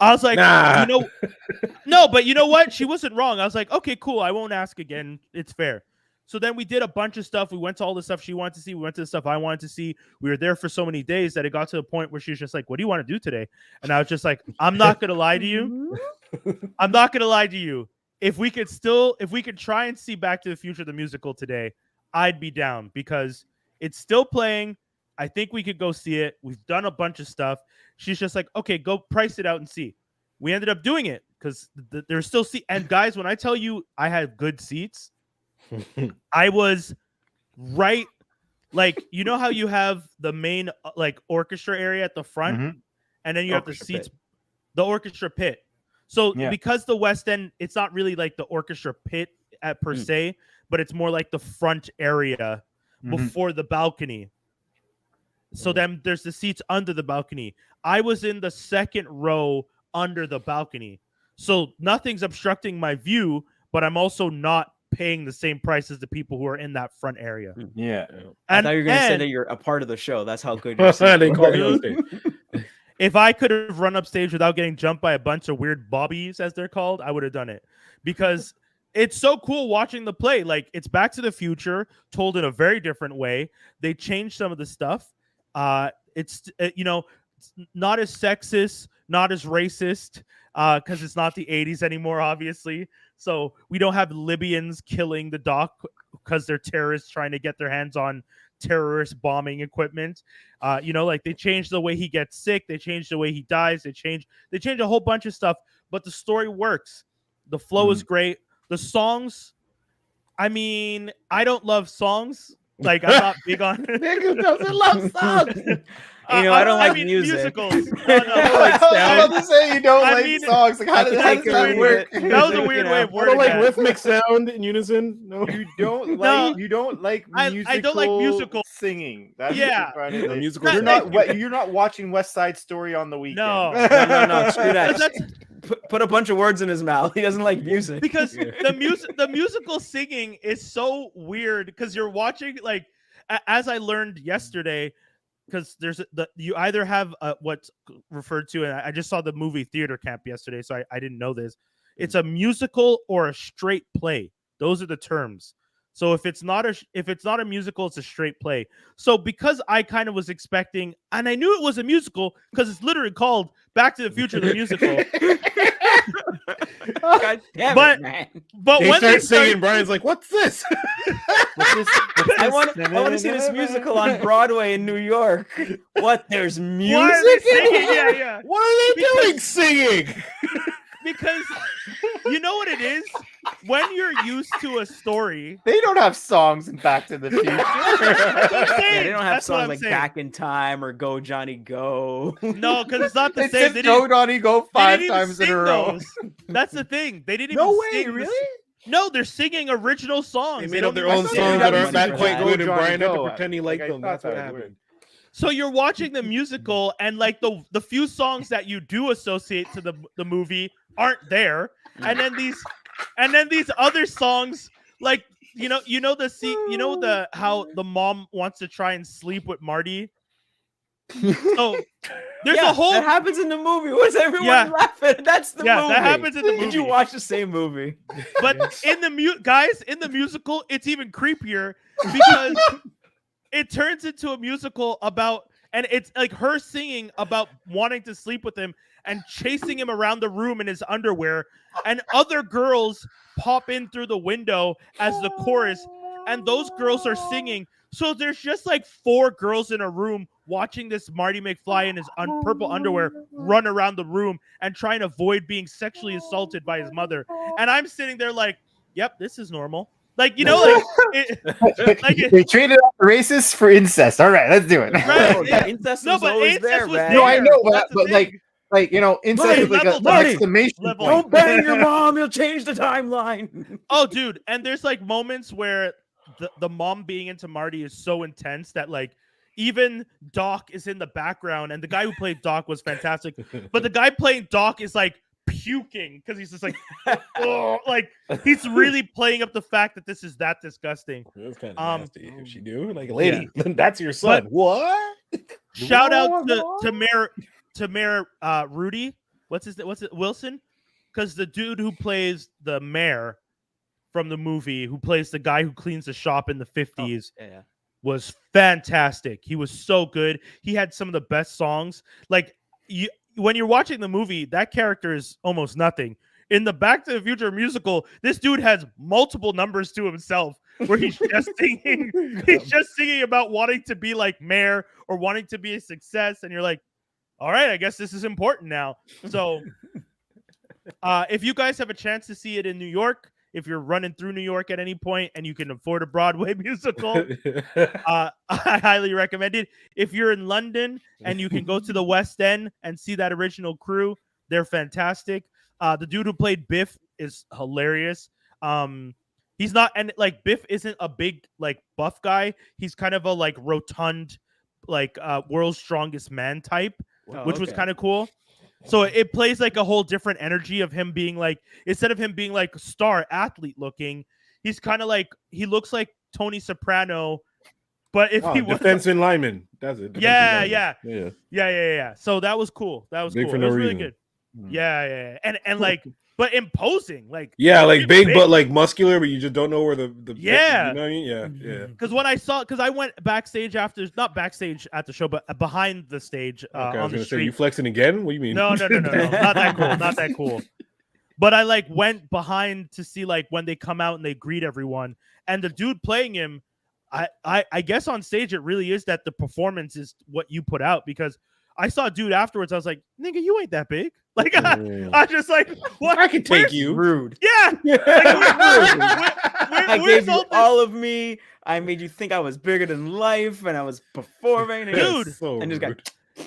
Nah. you know, no, but you know what? She wasn't wrong. I was like, okay, cool. I won't ask again. It's fair. So then we did a bunch of stuff. We went to all the stuff she wanted to see. We went to the stuff I wanted to see. We were there for so many days that it got to the point where she was just like, what do you want to do today? And I was just like, I'm not going to lie to you. I'm not going to lie to you. If we could try and see Back to the Future, the musical today, I'd be down because it's still playing. I think we could go see it. We've done a bunch of stuff. She's just like, okay, go price it out and see. We ended up doing it because there's still seats. And guys, when I tell you I had good seats, I was right. Like, you know how you have the main like orchestra area at the front, Mhm. and then you have the Orchestra seats, pit. the orchestra pit. So Yeah. because the West End, it's not really like the orchestra pit at per se, but it's more like the front area Mhm. before the balcony. So then there's the seats under the balcony. I was in the second row under the balcony. So nothing's obstructing my view, but I'm also not paying the same price as the people who are in that front area. Yeah. I And, thought you were gonna say and that you're a part of the show. That's how good your They seats called me were. on stage. if I could have run up stage without getting jumped by a bunch of weird bobbies, as they're called, I would have done it. Because it's so cool watching the play. Like, it's Back to the Future told in a very different way. They changed some of the stuff. It's not as sexist, not as racist, because it's not the 80s anymore, obviously. So we don't have Libyans killing the doc because they're terrorists trying to get their hands on terrorist bombing equipment. Like they changed the way he gets sick, they changed the way he dies, they changed a whole bunch of stuff, but the story works. The flow is great. The songs, I mean, I don't love songs. Like, I'm not big on Nigga doesn't love songs. I don't like music. musicals. No, no. I was about to say you don't I like mean, songs. Like, how does like that it. work? That was a weird way of I wording don't like that. rhythmic sound in unison. No, You don't No, like you don't like I musical don't like musical. singing. That's Yeah. what you're trying to say. musical. You're Thank not you're not watching West Side Story on the weekend. No. No, screw that. That's Put a bunch of words in his mouth. He doesn't like music. because Yeah. the musical singing is so weird because you're watching, like, as I learned yesterday, because you either have what's referred to, and I just saw the movie Theater Camp yesterday, so I didn't know this. It's a musical or a straight play. Those are the terms. So if it's not a musical, it's a straight play. So because I kind of was expecting, and I knew it was a musical because it's literally called Back to the Future, the musical. God damn But- it, man. But They when start they singing. start, Brian's like, "What's this?" I want to see this musical on Broadway in New York. What? There's why music? are they singing? Yeah. What are they Because- doing? Singing. Because you know what it is? When you're used to a story, They don't have songs in Back to the Future. Yeah, they don't have That's what songs I'm like saying. Back in Time or Go Johnny Go. No, because it's not the They same. said They Go didn't, Donnie Go they five didn't even times in sing a row. those. That's the thing. They didn't No even way, sing the- really? No, they're singing original songs. They They made don't up their even own sing songs them. that aren't that Go quite good, and Johnny Brian had to Go. pretend he liked Like, I them. That's thought what that happened. would. So you're watching the musical, and like the few songs that you do associate to the movie aren't there, and then these other songs, like how the mom wants to try and sleep with Marty. So there's Yeah, a whole that happens in the movie. What's everyone Yeah. laughing? That's the yeah movie. that happens in the movie. Did you watch the same movie? But Yes. in the in the musical, it's even creepier because it turns into a musical about, and it's like her singing about wanting to sleep with him and chasing him around the room in his underwear, and other girls pop in through the window as the chorus, and those girls are singing. So there's just like 4 girls in a room watching this Marty McFly in his purple underwear run around the room and try and avoid being sexually assaulted by his mother. And I'm sitting there like, yep, this is normal. Like, you know, like, They traded off the racists for incest. All right, let's do it. Right, Oh, yeah. incest No, was but always incest there, was man. No, I know, That's the but thing. like you know, incest Marty, is like level an Marty, exclamation level. point. Don't bang your mom. You'll change the timeline. Oh, dude, and there's like moments where the mom being into Marty is so intense that like even Doc is in the background, and the guy who played Doc was fantastic, but the guy playing Doc is like puking because he's just like, oh, like he's really playing up the fact that this is that disgusting. That's kind of Um, nasty. If she do, like, lady, that's your son. But- what? Shout out to Mayor Rudy. What's it? Wilson? Because the dude who plays the mayor from the movie, who plays the guy who cleans the shop in the 50s, Yeah. was fantastic. He was so good. He had some of the best songs. Like when you're watching the movie, that character is almost nothing. In the Back to the Future musical, this dude has multiple numbers to himself where he's just singing. He's just singing about wanting to be like mayor or wanting to be a success, and you're like, all right, I guess this is important now. So if you guys have a chance to see it in New York, if you're running through New York at any point and you can afford a Broadway musical, I highly recommend it. If you're in London and you can go to the West End and see that original crew, they're fantastic. The dude who played Biff is hilarious. He's not, and like Biff isn't a big like buff guy. He's kind of a like rotund, like world's strongest man type, which was kind of cool. So it plays like a whole different energy of him being like, instead of him being like star athlete looking, he's kind of like, he looks like Tony Soprano, but if he was defenseman lineman, that's it. Yeah, lineman. yeah. So that was cool. That was Big cool. for It no was really reason. good. Yeah. And like, but imposing, like Like big, but like muscular, but you just don't know where the Yeah. you know what I mean? Yeah. because when I saw, because I went backstage after, not backstage at the show, but behind the stage Okay, I was on the gonna say, street. you flexing again? What do you mean? No, not that cool. But I like went behind to see like when they come out and they greet everyone, and the dude playing him, I guess on stage it really is that the performance is what you put out, because I saw a dude afterwards. I was like, nigga, you ain't that big. Like I just like, what? I can take you. Rude. Yeah. I gave you all of me. I made you think I was bigger than life, and I was performing. Dude. So and just got rude.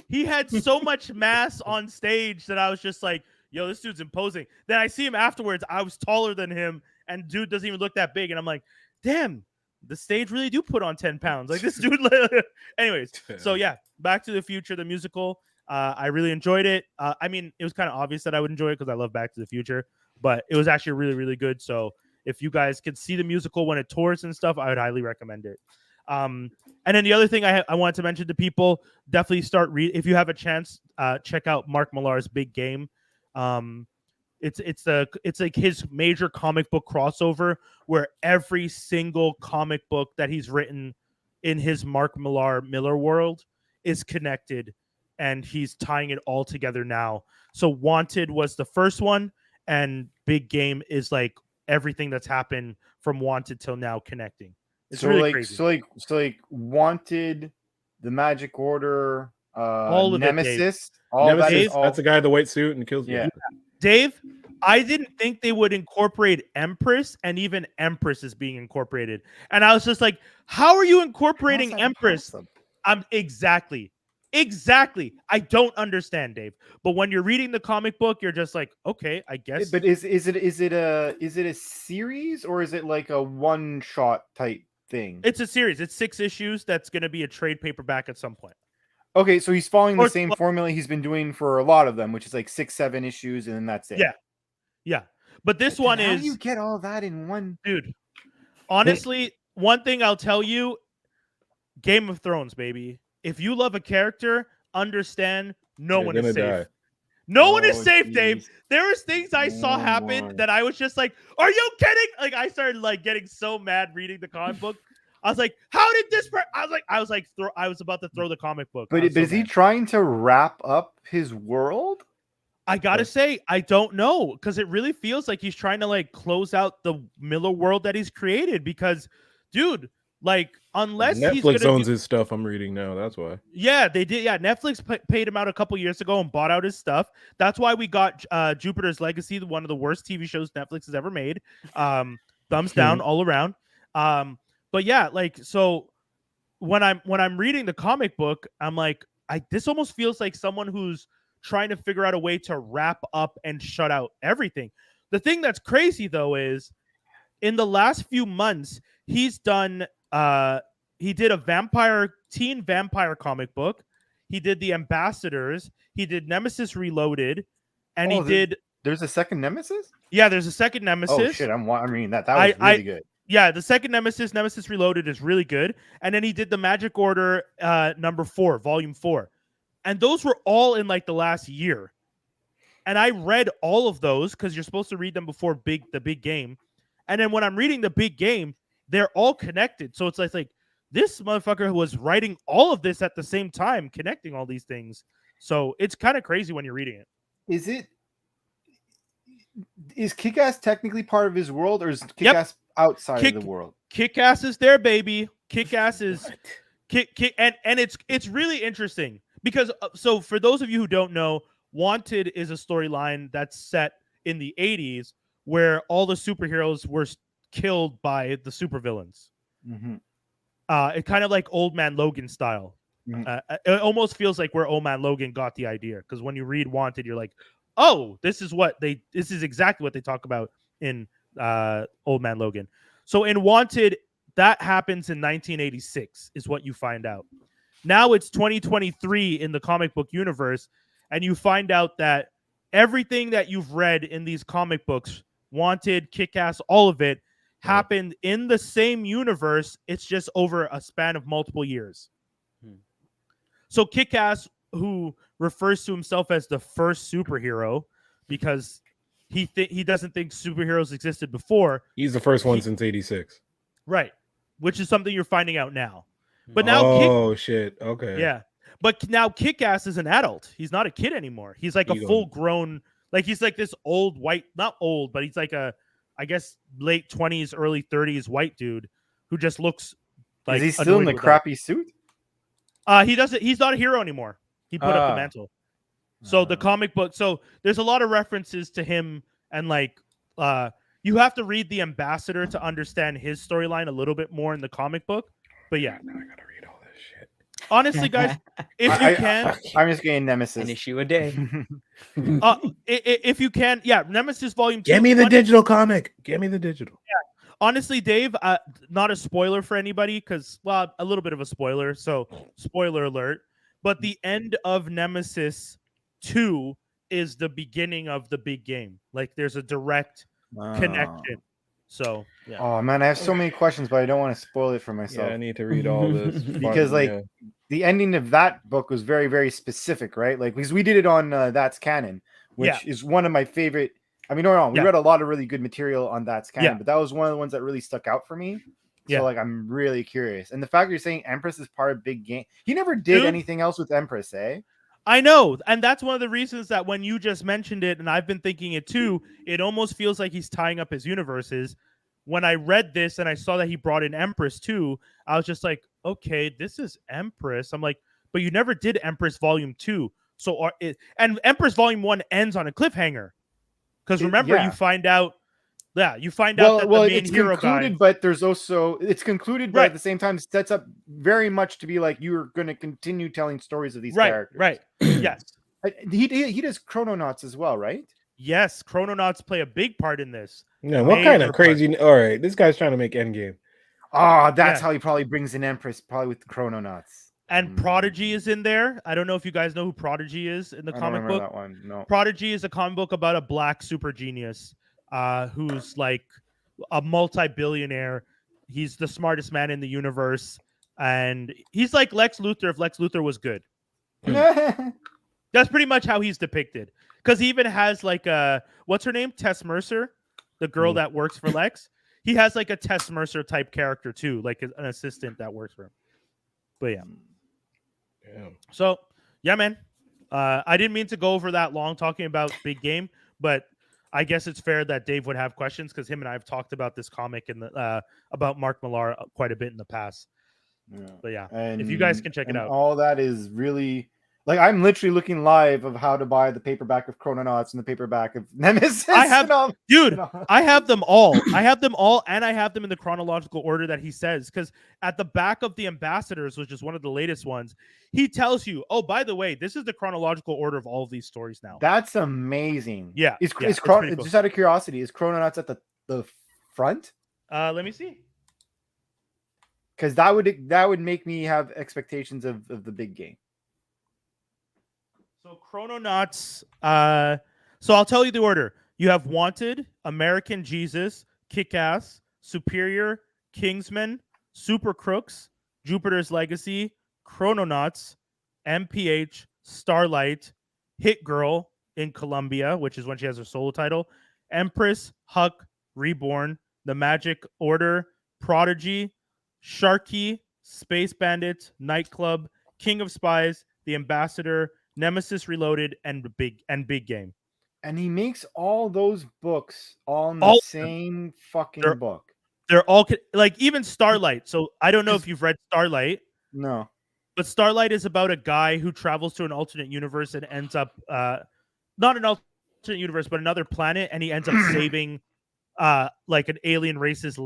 He had so much mass on stage that I was just like, yo, this dude's imposing. Then I see him afterwards. I was taller than him, and dude doesn't even look that big. And I'm like, damn, the stage really do put on 10 pounds. Like this dude. Anyways, so yeah, Back to the Future, the musical. I really enjoyed it. I mean, it was kind of obvious that I would enjoy it because I love Back to the Future, but it was actually really, really good. So if you guys could see the musical when it tours and stuff, I would highly recommend it. And then the other thing I wanted to mention to people, definitely start if you have a chance, check out Mark Millar's Big Game. It's like his major comic book crossover where every single comic book that he's written in his Mark Millar world is connected, and he's tying it all together now. So Wanted was the first one, and Big Game is like everything that's happened from Wanted till now connecting. It's So really like, crazy. so like Wanted, the Magic Order, All of it, Dave. Nemesis, all that Nemesis, is all. that's the guy in the white suit and kills Yeah. people. Dave, I didn't think they would incorporate Empress, and even Empress is being incorporated. And I was just like, how are you incorporating How's that Empress? possible? Exactly. I don't understand, Dave. But when you're reading the comic book, you're just like, okay, I guess. But is it a series, or is it like a one shot type thing? It's a series. It's 6 issues. That's going to be a trade paperback at some point. Okay, so he's following the Or- same formula he's been doing for a lot of them, which is like 6-7 issues, and then that's it. Yeah. But this But one how is, do you get all that in one? dude, honestly, one thing I'll tell you, Game of Thrones, baby. If you love a character, understand no They're one is gonna safe. die. No one is Oh, safe, Dave. geez. There was things I saw Oh, happen my. that I was just like, are you kidding? Like I started like getting so mad reading the comic book. I was like, how did this I was about to throw the comic book. But, I was so is he mad. trying to wrap up his world? I gotta say, I don't know, because it really feels like he's trying to like close out the Miller world that he's created. Because, dude, like unless he's Netflix gonna owns his stuff. I'm reading now. That's why. Yeah, they did. Yeah, Netflix paid him out a couple years ago and bought out his stuff. That's why we got Jupiter's Legacy, one of the worst TV shows Netflix has ever made. Thumbs down all around. But yeah, like so when I'm reading the comic book, I'm like, this almost feels like someone who's trying to figure out a way to wrap up and shut out everything. The thing that's crazy though is in the last few months, he's done he did a teen vampire comic book. He did The Ambassadors. He did Nemesis Reloaded, and he did. There's a second Nemesis. Yeah, there's a second Nemesis. Oh shit, I'm reading that. That was really good. Yeah, the second Nemesis Reloaded, is really good. And then he did the Magic Order number 4, volume 4, and those were all in like the last year. And I read all of those because you're supposed to read them before the big game. And then when I'm reading the big game, they're all connected. So it's like this motherfucker was writing all of this at the same time, connecting all these things. So it's kind of crazy when you're reading it. Is Kick-Ass technically part of his world, or is Kick-Ass outside of the world? Kick-Ass is there, baby. Kick-Ass is and it's really interesting because so for those of you who don't know, Wanted is a storyline that's set in the 80s where all the superheroes were killed by the supervillains. Mm-hmm. It kind of like Old Man Logan style. Mm-hmm. It almost feels like where Old Man Logan got the idea, because when you read Wanted, you're like, oh, this is exactly what they talk about in Old Man Logan. So in Wanted, that happens in 1986 is what you find out. Now it's 2023 in the comic book universe, and you find out that everything that you've read in these comic books, Wanted, Kick-Ass, all of it, happened in the same universe. It's just over a span of multiple years. So Kick-Ass, who refers to himself as the first superhero because he doesn't think superheroes existed before. He's the first one since '86. Right. Which is something you're finding out now. But now shit. Okay. Yeah. But now Kick-Ass is an adult. He's not a kid anymore. He's like a full-grown, like he's like this old white, not old, but he's like I guess late 20s, early 30s white dude who just looks like. Is he still in the crappy suit? He's not a hero anymore. He put up the mantle. So the comic book, so there's a lot of references to him, and like you have to read The Ambassador to understand his storyline a little bit more in the comic book. But yeah. Now I gotta read all this shit. Honestly, guys, if you can, I'm just getting Nemesis. An issue a day. If you can, yeah, Nemesis Volume 2. Give me the digital comic. Give me the digital. Yeah. Honestly, Dave, not a spoiler for anybody because, well, a little bit of a spoiler. So, spoiler alert. But the end of Nemesis 2 is the beginning of the big game. Like, there's a direct connection. So, yeah. Oh man, I have so many questions, but I don't want to spoil it for myself. Yeah, I need to read all this because the ending of that book was very, very specific, right? Like because we did it on That's Canon, which is one of my favorite. I mean, we read a lot of really good material on That's Canon, but that was one of the ones that really stuck out for me. So like, I'm really curious, and the fact you're saying Empress is part of Big Game, he never did anything else with Empress, eh? I know, and that's one of the reasons that when you just mentioned it, and I've been thinking it too, it almost feels like he's tying up his universes. When I read this and I saw that he brought in Empress too, I was just like, okay, this is Empress. I'm like, but you never did Empress Volume 2. So, and Empress Volume 1 ends on a cliffhanger. Because remember, you find out that the main hero guy. But there's also, it's concluded, but at the same time, it sets up very much to be like, you're going to continue telling stories of these characters. Right, yes. He does Chrononauts as well, right? Yes, Chrononauts play a big part in this. Yeah, what kind of crazy? All right, this guy's trying to make Endgame. Oh, that's how he probably brings in Empress, probably with Chrononauts. And Prodigy is in there. I don't know if you guys know who Prodigy is in the comic book. That one. No. Prodigy is a comic book about a black super genius who's like a multi-billionaire. He's the smartest man in the universe, and he's like Lex Luthor if Lex Luthor was good. That's pretty much how he's depicted. Because he even has like what's her name? Tess Mercer, the girl that works for Lex. He has like a Tess Mercer type character too, like an assistant that works for him. But yeah. So yeah, man. I didn't mean to go over that long talking about Big Game, but I guess it's fair that Dave would have questions because him and I have talked about this comic and about Mark Millar quite a bit in the past. But yeah, And if you guys can check it and out. all that is really like I'm literally looking live of how to buy the paperback of Chrononauts and the paperback of Nemesis. I have- and all- Dude, and all- I have them all. I have them all, and I have them in the chronological order that he says. Because at the back of the Ambassadors, which is one of the latest ones, he tells you, "Oh, by the way, this is the chronological order of all of these stories now." That's amazing. Yeah, Is, yeah, is it's pretty cool. just out of curiosity, is Chrononauts at the front? Let me see. Because that would make me have expectations of the big game. So Chrononauts. So I'll tell you the order. You have Wanted, American Jesus, Kick-Ass, Superior, Kingsman, Super Crooks, Jupiter's Legacy, Chrononauts, MPH, Starlight, Hit Girl in Colombia, which is when she has her solo title, Empress, Huck, Reborn, The Magic Order, Prodigy, Sharky, Space Bandit, Nightclub, King of Spies, The Ambassador, Nemesis Reloaded, and Big Game. And he makes all those books all in the All of them. same fucking They're- book. They're all like even Starlight. So I don't know if you've read Starlight, No. but Starlight is about a guy who travels to an alternate universe and ends up not an alternate universe, but another planet, and he ends up saving like an alien race's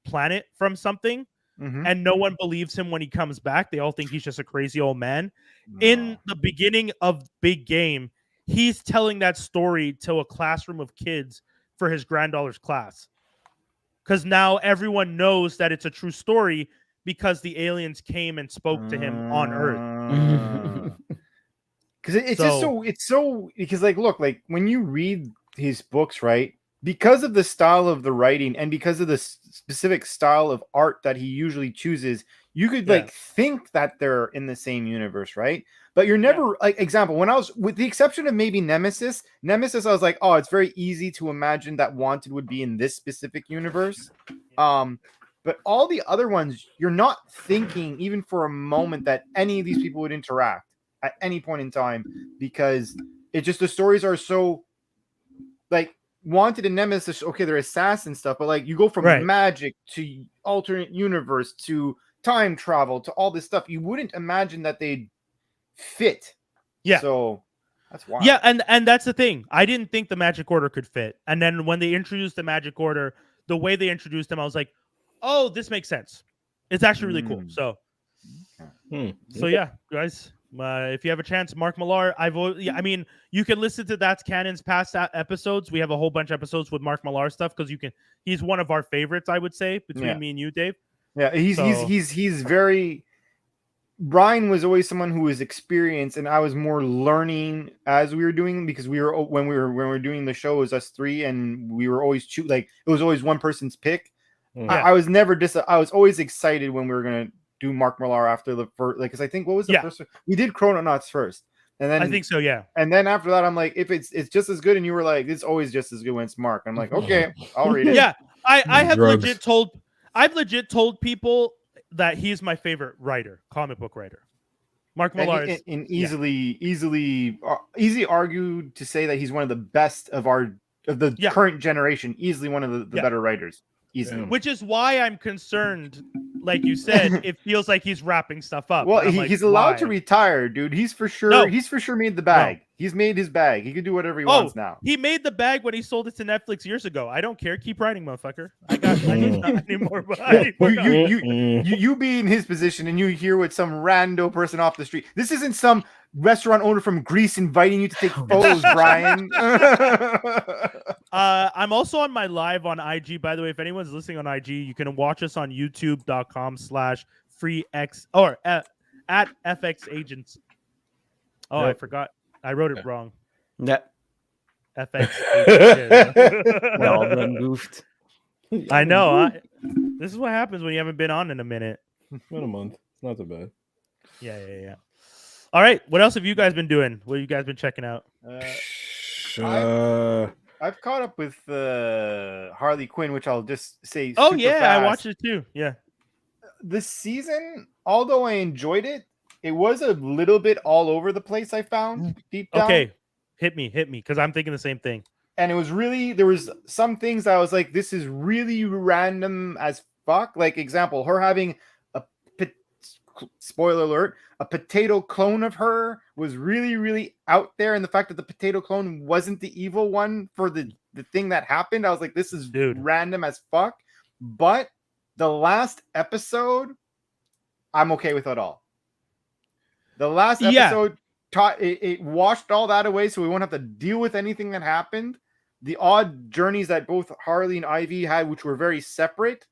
planet from something. Mhm. And no one believes him when he comes back. They all think he's just a crazy old man. In No. the beginning of Big Game, he's telling that story to a classroom of kids for his granddaughter's class. Because now everyone knows that it's a true story because the aliens came and spoke to him on Earth. Because it's so because like look, like when you read his books, right? Because of the style of the writing and because of the specific style of art that he usually chooses, you could Yeah. like think that they're in the same universe, right? But you're never like example, when I was with the exception of maybe Nemesis, I was like, oh, it's very easy to imagine that Wanted would be in this specific universe. But all the other ones, you're not thinking even for a moment that any of these people would interact at any point in time because it just the stories are so like Wanted and Nemesis. Okay, they're assassins stuff, but like you go from Right. magic to alternate universe to time travel to all this stuff. You wouldn't imagine that they'd fit. Yeah. So that's wild. Yeah, and that's the thing. I didn't think the Magic Order could fit. And then when they introduced the Magic Order, the way they introduced them, I was like, oh, this makes sense. It's actually really cool. Mm. So Hmm. So yeah, guys, if you have a chance, Mark Millar. I mean, you can listen to That's Canon's past episodes. We have a whole bunch of episodes with Mark Millar stuff because he's one of our favorites, I would say, between Yeah. me and you, Dave. Yeah, So- he's very. Brian was always someone who was experienced, and I was more learning as we were doing because when we were doing the show, it was us three, and we were always it was always one person's pick. Hmm. Yeah. I was never I was always excited when we were gonna do Mark Millar after the first, like, because I think what was the Yeah. first one? We did Chrononauts first, and then I think so. Yeah. and then after that, I'm like, if it's just as good, and you were like, it's always just as good when it's Mark. I'm like, okay, I'll read it. Yeah. I have Drugs. I've legit told people that he's my favorite writer, comic book writer. Mark And, Millar is and easily argued to say that he's one of the best of the Yeah. current generation. Easily one of the Yeah. better writers. Easily. Yeah. which is why I'm concerned. Like you said, it feels like he's wrapping stuff up. Well, And I'm like, he's allowed to why? retire, dude. He's for sure. No. He's for sure made the bag. He's made his bag. He can do whatever he Oh, wants now. He made the bag when he sold it to Netflix years ago. I don't care. Keep writing, motherfucker. I don't need more. I need more time. You be in his position and you hear what some rando person off the street. This isn't some restaurant owner from Greece inviting you to take photos, Brian. I'm also on my live on IG. By the way, if anyone's listening on IG, you can watch us on youtube.com/freex or at FX Agents. Oh, I Yep. forgot. I wrote it wrong. Yeah, FX. we all done goofed. I know. This is what happens when you haven't been on in a minute. About a month. It's not so bad. Yeah. All right. What else have you guys been doing? What have you guys been checking out? I've caught up with Harley Quinn, which I'll just say. Oh super yeah, I fast. watched it too. Yeah. This season, although I enjoyed it, it was a little bit all over the place. I found deep down. Okay. Hit me, because I'm thinking the same thing. And it was really there was some things that I was like, this is really random as fuck. Like example, her having a spoiler alert, a potato clone of her was really, really out there. And the fact that the potato clone wasn't the evil one for the thing that happened, I was like, this is random as fuck. But the last episode, I'm okay with it all. The last episode it washed all that away, so we won't have to deal with anything that happened. The odd journeys that both Harley and Ivy had, which were very separate,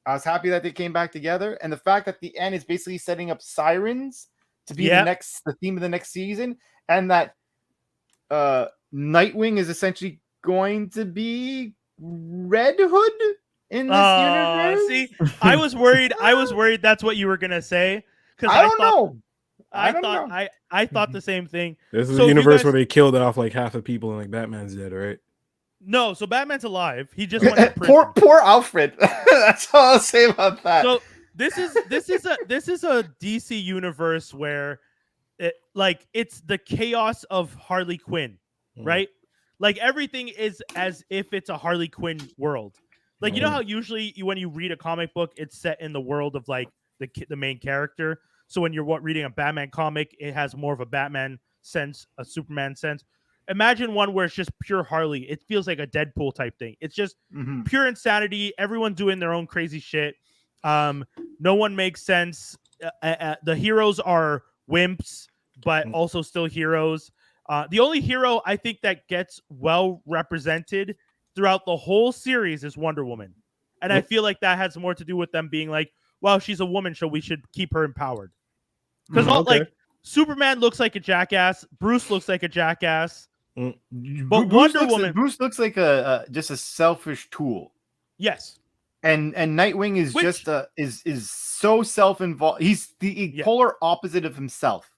I was happy that they came back together. And the fact that the end is basically setting up Sirens to be the theme of the next season, and that Nightwing is essentially going to be Red Hood in this universe. See, I was worried that's what you were gonna say, because I don't know. I thought the same thing. This is a universe where they killed off like half the people and like Batman's dead, right? No, so Batman's alive. He just went to prison. Poor Alfred. That's all I'll say about that. So this is a DC universe where it's the chaos of Harley Quinn, right? Like everything is as if it's a Harley Quinn world. Like you know how usually when you read a comic book, it's set in the world of like the main character. So when you're reading a Batman comic, it has more of a Batman sense, a Superman sense. Imagine one where it's just pure Harley. It feels like a Deadpool type thing. It's just pure insanity. Everyone doing their own crazy shit. No one makes sense. The heroes are wimps, but also still heroes. The only hero I think that gets well represented throughout the whole series is Wonder Woman. And I feel like that has more to do with them being like, well, she's a woman, so we should keep her empowered. Because like Superman looks like a jackass. Bruce looks like a jackass. But Bruce looks like just a selfish tool. Yes. And Nightwing is is so self-involved. He's the polar opposite of himself.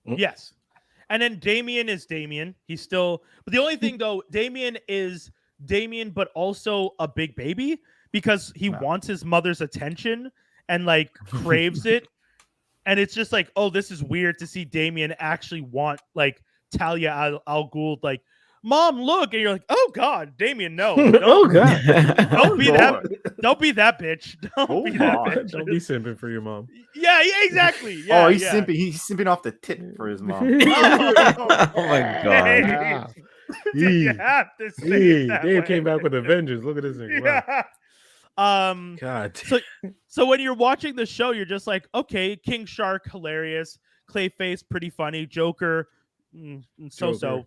Yes. And then Damian is Damian. He's still, but the only thing though, Damian is Damian, but also a big baby because he wants his mother's attention and like craves it. And it's just like, oh, this is weird to see Damian actually want like Talia al Ghul, like, Mom, look, and you're like, oh God, Damian, no, oh God, don't be that bitch, don't be that bitch, don't be simping for your mom. Yeah, exactly. Yeah, he's simping. He's simping off the tit for his mom. Oh my God. You have to say it that Dave way. came back with a vengeance. Look at this thing. Wow. God. So when you're watching the show, you're just like, okay, King Shark, hilarious. Clayface, pretty funny. Joker, so.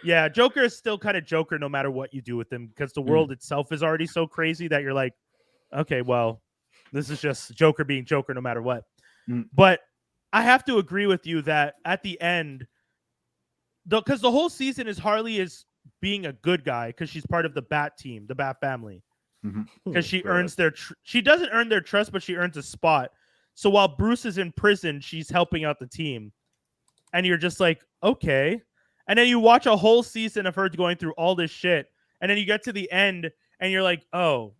Yeah, Joker is still kind of Joker no matter what you do with him because the world itself is already so crazy that you're like, okay, well, this is just Joker being Joker no matter what. But I have to agree with you that at the end, because the whole season is Harley is being a good guy because she's part of the Bat team, the Bat family. Because she earns she doesn't earn their trust, but she earns a spot. So while Bruce is in prison, she's helping out the team. And you're just like, okay. And then you watch a whole season of her going through all this shit. And then you get to the end and you're like, oh,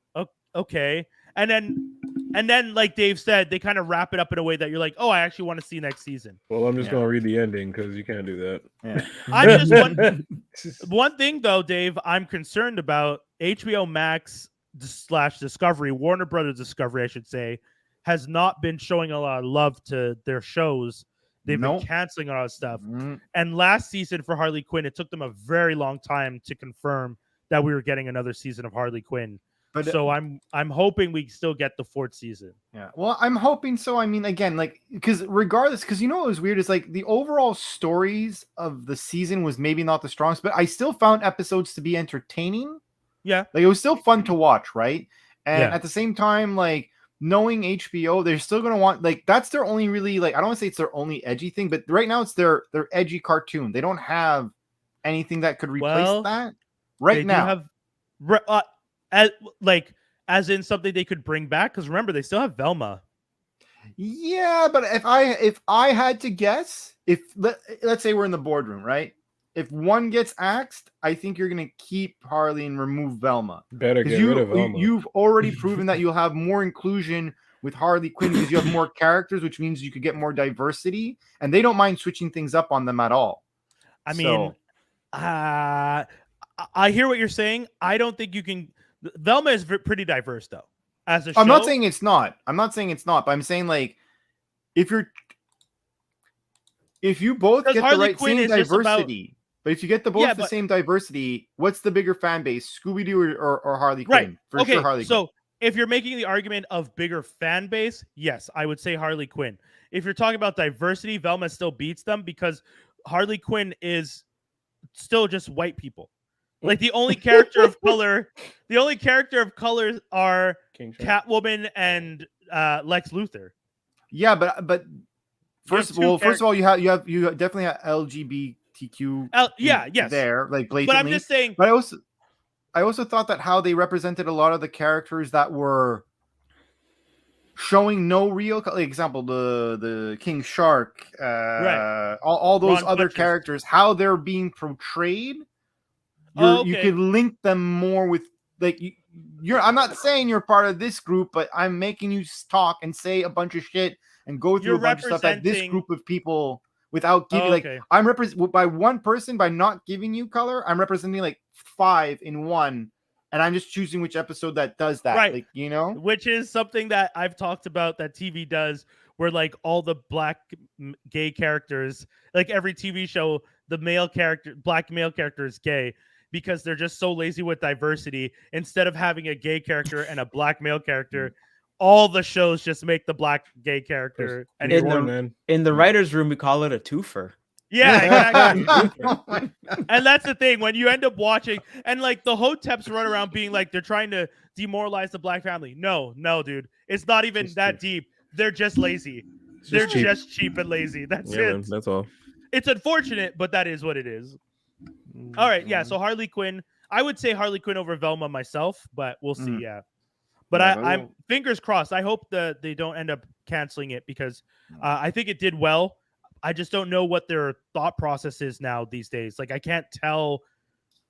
okay. And then like Dave said, they kind of wrap it up in a way that you're like, oh, I actually want to see next season. Well, I'm just going to read the ending because you can't do that. Yeah. I'm just one thing though, Dave, I'm concerned about HBO Max / Discovery, Warner Brothers Discovery, I should say, has not been showing a lot of love to their shows. They've been canceling a lot of stuff. And last season for Harley Quinn, it took them a very long time to confirm that we were getting another season of Harley Quinn. But so I'm hoping we still get the 4th season. Yeah. Well, I'm hoping so. I mean, again, like, because regardless, because you know what was weird is like the overall stories of the season was maybe not the strongest, but I still found episodes to be entertaining. Yeah. Like it was still fun to watch, right? And at the same time, like, knowing HBO, they're still going to want, like, that's their only really, like, I don't want to say it's their only edgy thing, but right now it's their edgy cartoon. They don't have anything that could replace that right now. As in something they could bring back, because remember, they still have Velma. Yeah, but if I had to guess, let's say we're in the boardroom, right? If one gets axed, I think you're going to keep Harley and remove Velma. Better get rid of Velma. You've already proven that you'll have more inclusion with Harley Quinn because you have more characters, which means you could get more diversity, and they don't mind switching things up on them at all. I mean, I hear what you're saying. I don't think you can. Velma is pretty diverse, though. As a show, I'm not saying it's not. But I'm saying like if you both 'Cause get the Harley right Quinn same is just about- diversity, but if you get the both Yeah, the but- same diversity, what's the bigger fan base, Scooby Doo or Harley Right. Quinn? For Okay, sure, Harley so Quinn. if you're making the argument of bigger fan base, yes, I would say Harley Quinn. If you're talking about diversity, Velma still beats them because Harley Quinn is still just white people. Like the only character of color, are King Shark. Catwoman and Lex Luthor. Yeah, but first two of all, you definitely have LGBTQ. Yes. There, like blatantly. But I'm just saying, But I also thought that how they represented a lot of the characters that were showing no real, like example, the King Shark, Right. all those Ron other Funches. characters, how they're being portrayed. Oh, You okay. could link them more with like you're. I'm not saying you're part of this group, but I'm making you talk and say a bunch of shit and go through You're a bunch of stuff that this representing- group of people without giving Oh, like okay. I'm by one person by not giving you color. I'm representing like 5 in one, and I'm just choosing which episode that does that. Right. Like you know. which is something that I've talked about that TV does, where like all the black gay characters, like every TV show, the black male character is gay because they're just so lazy with diversity. Instead of having a gay character and a black male character, all the shows just make the black gay character. And In Come the- on, man. In the writers' room, we call it a twofer. yeah, exactly. Oh my And that's the thing when you end up watching, and like the Hoteps run around being like they're trying to demoralize the black family. No, dude, it's not even Just that cheap. deep. They're just lazy. It's They're cheap. just cheap and lazy. That's Yeah, it. man, that's all. It's unfortunate, but that is what it is. All right, yeah. So Harley Quinn, I would say Harley Quinn over Velma myself, but we'll see. Mm. Yeah, but Yeah, but I'm we'll- fingers crossed. I hope that they don't end up canceling it because I think it did well. I just don't know what their thought process is now these days. Like I can't tell.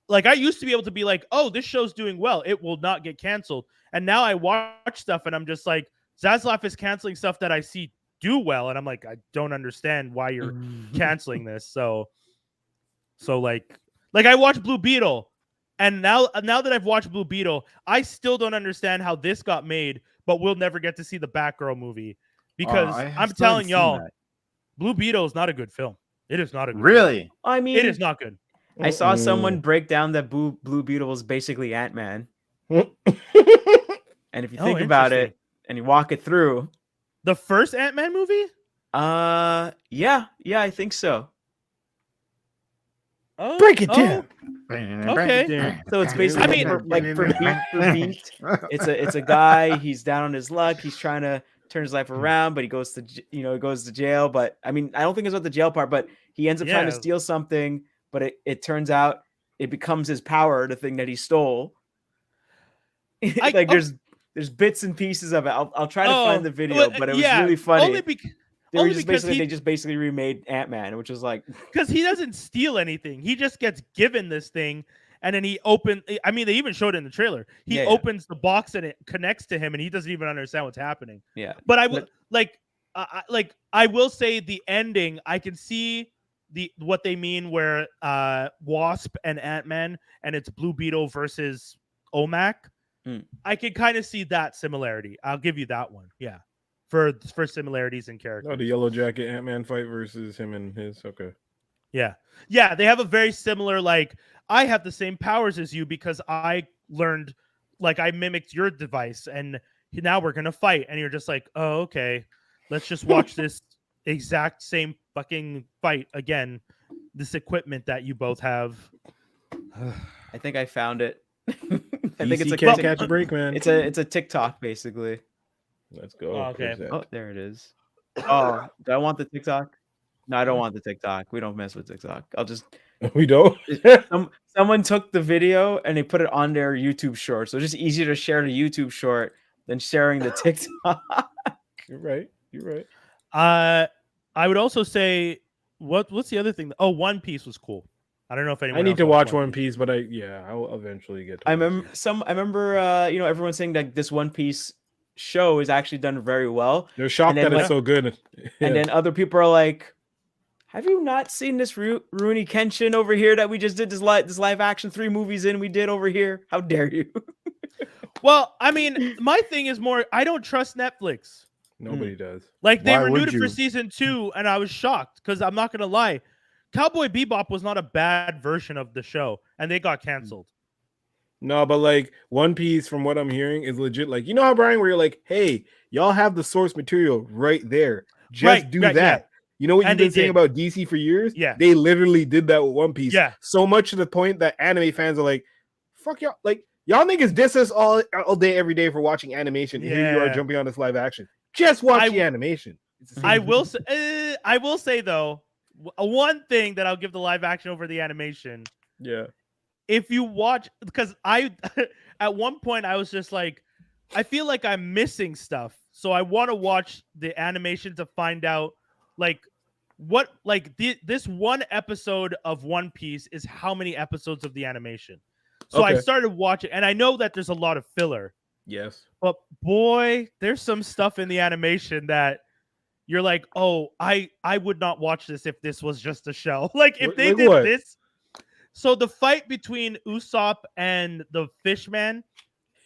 Like I used to be able to be like, oh, this show's doing well. It will not get canceled. And now I watch stuff and I'm just like, Zaslav is canceling stuff that I see do well. And I'm like, I don't understand why you're canceling this. So like I watched Blue Beetle. And now that I've watched Blue Beetle, I still don't understand how this got made, but we'll never get to see the Batgirl movie. Because I I'm still telling haven't seen y'all, that. Blue Beetle is not a good film. It is not a good film. Really? I mean, It is not good. I saw someone break down that Blue Beetle was basically Ant-Man. And if you Oh, think about interesting. it and you walk it through, The first Ant-Man movie? yeah, I think so. Oh, Break it oh, down. Okay. So it's basically I mean- for beat, it's a guy. He's down on his luck. He's trying to turn his life around, but he goes to jail. But I mean, I don't think it's about the jail part. But he ends up trying to Yeah. steal something, but it turns out it becomes his power, the thing that he stole. Like there's bits and pieces of it. I'll try to find the video, well, but it was yeah, really funny. Only because They just basically remade Ant-Man, which was like, because he doesn't steal anything. He just gets given this thing, and then he I mean, they even showed it in the trailer. He Yeah. opens the box and it connects to him, and he doesn't even understand what's happening. yeah. But I will I will say the ending. I can see what they mean where Wasp and Ant-Man, and it's Blue Beetle versus OMAC. Mm. I can kind of see that similarity. I'll give you that one. Yeah, for similarities in character. Oh, the Yellow Jacket Ant-Man fight versus him and his. Okay. Yeah. Yeah. They have a very similar, like, I have the same powers as you because I learned, like, I mimicked your device and now we're going to fight. And you're just like, oh, okay. Let's just watch this exact same fucking fight again. This equipment that you both have. I think I found it. I think it's a can't catch a break, man. it's a TikTok basically. Let's go. Oh, okay. Where's that? Oh, there it is. Oh, do I want the TikTok? No, I don't want the TikTok. We don't mess with TikTok. I'll just We don't. someone took the video and they put it on their YouTube short. So it's just easier to share the YouTube short than sharing the TikTok. You're right. You're right. I would also say, what's the other thing? Oh, One Piece was cool. I don't know if anyone I need else to watched watch One Piece, but I'll eventually get to I it. remember everyone saying that this One Piece show is actually done very well. They're shocked then that when- it's so good. And Yeah. then other people are like, have you not seen this Rurouni Kenshin over here that we just did this live action 3 movies in we did over here? How dare you? Well, I mean, my thing is more, I don't trust Netflix. Nobody does. Like they Why renewed would it for you? season 2, and I was shocked because I'm not gonna lie, Cowboy Bebop was not a bad version of the show, and they got canceled. No, but like One Piece, from what I'm hearing, is legit. Like, you know how, Brian, where you're like, hey, y'all have the source material right there. Just Right, do right, that. yeah. You know what And you've been they saying did. about DC for years? Yeah. They literally did that with One Piece. Yeah. So much to the point that anime fans are like, fuck y'all. Like, y'all niggas diss us all day, every day for watching animation. And here you are Yeah. jumping on this live action. Just watch I- the animation. It's the same I thing. will say though, one thing that I'll give the live action over the animation. Yeah. If you watch, because I at one point I was just like, I feel like I'm missing stuff, so I want to watch the animation to find out like what this one episode of One Piece is how many episodes of the animation. So I Okay. started watching, and I know that there's a lot of filler, Yes. but boy, there's some stuff in the animation that you're like, oh, I would not watch this if this was just a show. Like if they Like did what? this. So the fight between Usopp and the Fishman,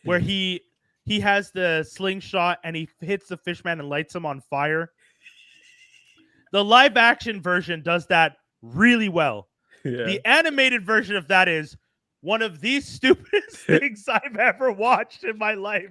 where he has the slingshot and he hits the Fishman and lights him on fire. The live action version does that really well. Yeah. The animated version of that is one of the stupidest things I've ever watched in my life.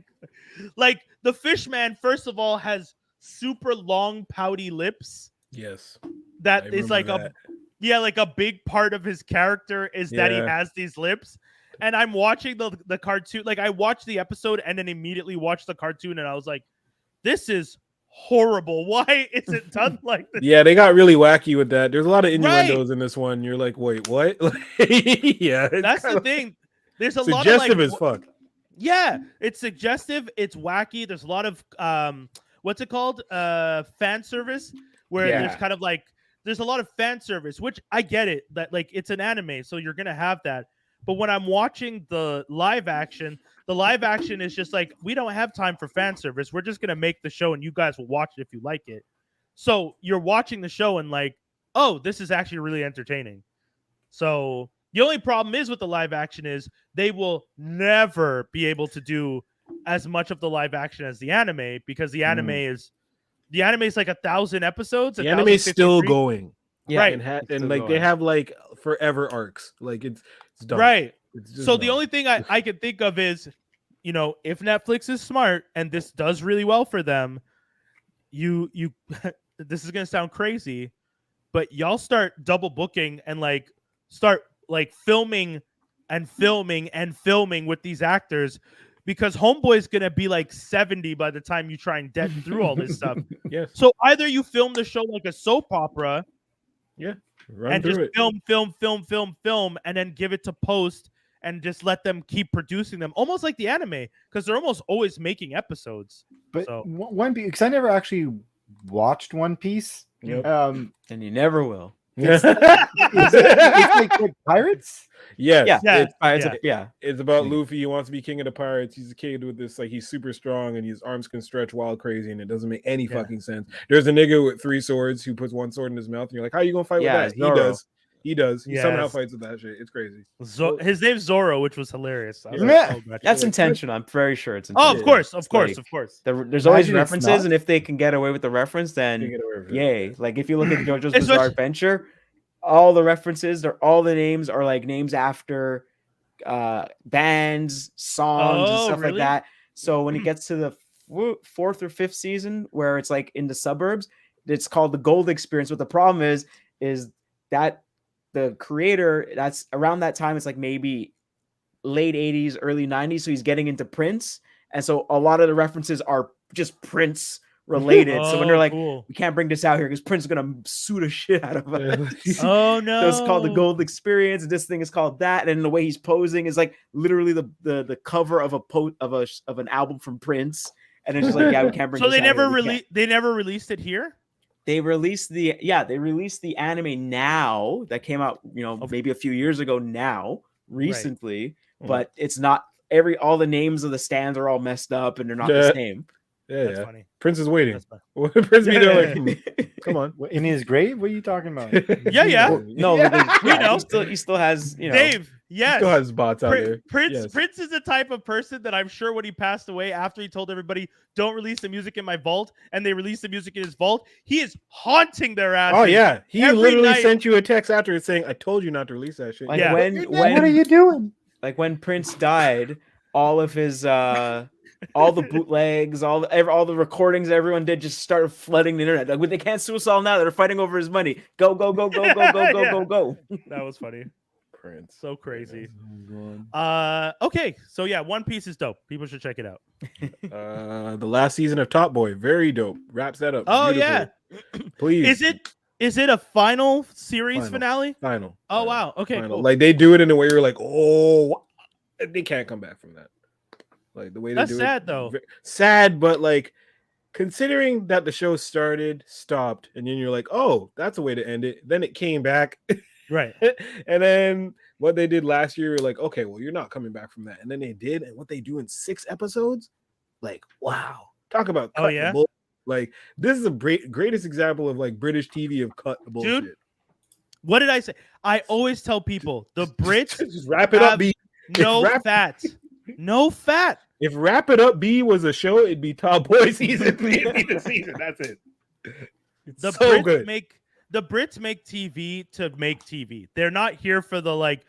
Like the Fishman, first of all, has super long pouty lips. Yes. That I is remember like that. like a big part of his character is that he Yeah. has these lips. And I'm watching the cartoon. Like I watched the episode and then immediately watched the cartoon, and I was like, this is horrible. Why is it done like this? Yeah, they got really wacky with that. There's a lot of Right. innuendos in this one. You're like, wait, what? Yeah, it's That's the kinda thing. There's a lot of suggestive like, as fuck. yeah, it's suggestive, it's wacky. There's a lot of what's it called? Fan service, where there's Yeah. kind of like there's a lot of fan service, which I get it that like it's an anime, so you're gonna have that. But when I'm watching the live action is just like, we don't have time for fan service. We're just gonna make the show and you guys will watch it if you like it. So you're watching the show and like, oh, this is actually really entertaining. So the only problem is with the live action is they will never be able to do as much of the live action as the anime, because the anime is like 1,000 episodes. The anime's still 1,053. going. Yeah, Right. And, it's and still like they going. have like forever arcs. Like it's dumb. Right. It's just So the dumb. only thing I can think of is, you know, if Netflix is smart and this does really well for them, you this is gonna sound crazy, but y'all start double booking and like start like filming with these actors, because Homeboy's gonna be like 70 by the time you try and get through all this stuff. Yes. So either you film the show like a soap opera Run and through just it. film, and then give it to post and just let them keep producing them, almost like the anime, because they're almost always making episodes. But So- One Piece, because I never actually watched One Piece. Yep. And you never will. It's like pirates. Yes. Yeah, Yeah, yeah. It's about Luffy. He wants to be king of the pirates. He's a kid with this, like, he's super strong and his arms can stretch wild crazy, and it doesn't make any Yeah. fucking sense. There's a nigga with 3 swords who puts 1 sword in his mouth, and you're like, how are you gonna fight Yeah, with that? Zoro. He does. He does. He somehow Yes. fights with that shit. It's crazy. His name's Zoro, which was hilarious. I was Yeah. like, oh, gotcha. That's like, intentional. I'm very sure it's Oh, intentional. of course, of It's course, like- of course. There's always Imagine it's references, not. and if they can get away with the reference, Can't then get away with it. yay. Like if you look at JoJo's Especially- Bizarre Adventure, all the references, all the names are like names after bands, songs, and Oh, stuff really? like that. So when it gets to the 4th or 5th season, where it's like in the suburbs, it's called the Gold Experience. But the problem is that the creator, that's around that time, it's like maybe late 80s, early 90s. So he's getting into Prince. And so a lot of the references are just Prince related. So when they're like, cool. we can't bring this out here because Prince is gonna sue the shit out of us. Oh no, So it's called the Gold Experience, and this thing is called that. And the way he's posing is like literally the cover of an album from Prince. And it's just like, yeah, we can't bring. So this they out never here. We can't. they never released it here. They released the anime now that came out, maybe a few years ago now, recently, but it's not all the names of the stands are all messed up and they're not the same. Yeah, That's yeah. funny. Prince is waiting. That's funny. Prince be there like, come on. In his grave? What are you talking about? Yeah, yeah. No, Yeah. but We know. he still has, Dave, Yes. Still has bots out there. Prince Yes. Prince is the type of person that I'm sure when he passed away, after he told everybody, "Don't release the music in my vault," and they released the music in his vault, he is haunting their asses. Oh yeah, he Every literally night- sent you a text after it saying, "I told you not to release that shit." Like Yeah. when What are you doing? like when Prince died, all of his all the bootlegs, all the recordings everyone did just started flooding the internet. Like, they can't sue us all now. They're fighting over his money. Go, go, go, go, go, go, go, Yeah. go, go. That was funny. Prince. So crazy. Oh, Okay, so yeah, One Piece is dope. People should check it out. God. The last season of Top Boy, very dope. Wraps that up. Oh beautifully. Please. Is it a final series Final. finale? Final? Oh Final. wow. Okay, Final. cool. Like they do it in a way you're like, oh, they can't come back from that. Like the way they That's do sad it. though. Sad, but like considering that the show started, stopped, and then you're like, oh, that's a way to end it. Then it came back, Right. and then what they did last year, you're like, okay, well, you're not coming back from that. And then they did, and what they do in 6 episodes, like, wow, talk about Oh, cut the yeah? bull- Like this is a greatest example of like British TV of cut the bullshit. What did I say? I always tell people the Brits Just wrap it up, have B. no wrap- fat. No fat. If Wrap It Up B was a show, it'd be Top Boy season. It'd be the season. That's it. It's The so Brits good. make TV to make TV. They're not here for the like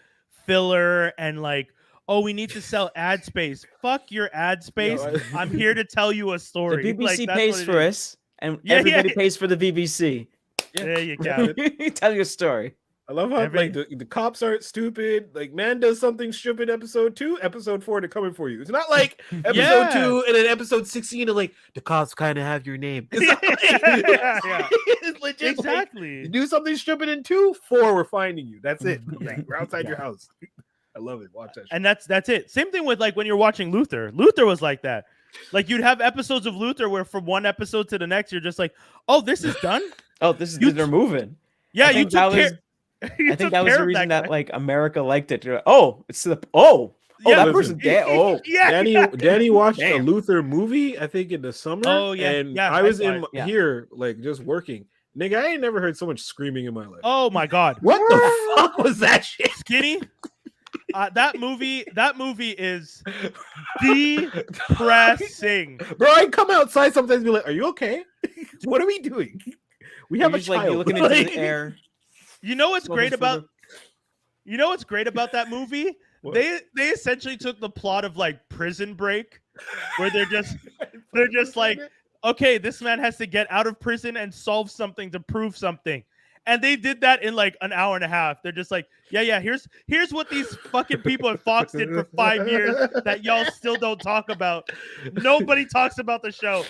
filler and like, oh, we need to sell ad space. Fuck your ad space. I'm here to tell you a The story. BBC Like, that's pays what it for is. us, and Yeah, yeah, everybody yeah. pays for the BBC. There you go. Tell your story. I love how Every- like the cops aren't stupid. Like man does something stupid episode 2, episode 4 they're coming for you. It's not like episode Yeah. 2 and then episode 16 and like the cops kind of have your name. It's not like- Yeah. It's legit. Like, Exactly. you do something stupid in 2, 4 we're finding you. That's it. Yeah. We're outside your Yeah. house. I love it. Watch that shit. And that's it. Same thing with like when you're watching Luther. Luther was like that. Like you'd have episodes of Luther where from one episode to the next you're just like, oh, this is done. Oh, this is You they're moving. Yeah, I you think took that care. was- you I think took that was care the of reason that guy. like America liked it. They're like, oh, it's the oh Yeah, that listen. person gay. Oh, yeah, Danny yeah. Danny watched Damn. a Luther movie, I think in the summer. Oh, yeah, And yeah, I I was saw in it, yeah. here, like just working. Nigga, I ain't never heard so much screaming in my life. Oh my god, What the fuck was that shit? Skinny. That movie is depressing. Bro, I come outside sometimes and be like, are you okay? What are we doing? We have you're a just like child. you're looking into Like- the air. You know what's smoking great from about that movie? What? They essentially took the plot of like Prison Break, where they're just like, okay, this man has to get out of prison and solve something to prove something. And they did that in like an hour and a half. They're just like, yeah, here's what these fucking people at Fox did for 5 years that y'all still don't talk about. Nobody talks about the show.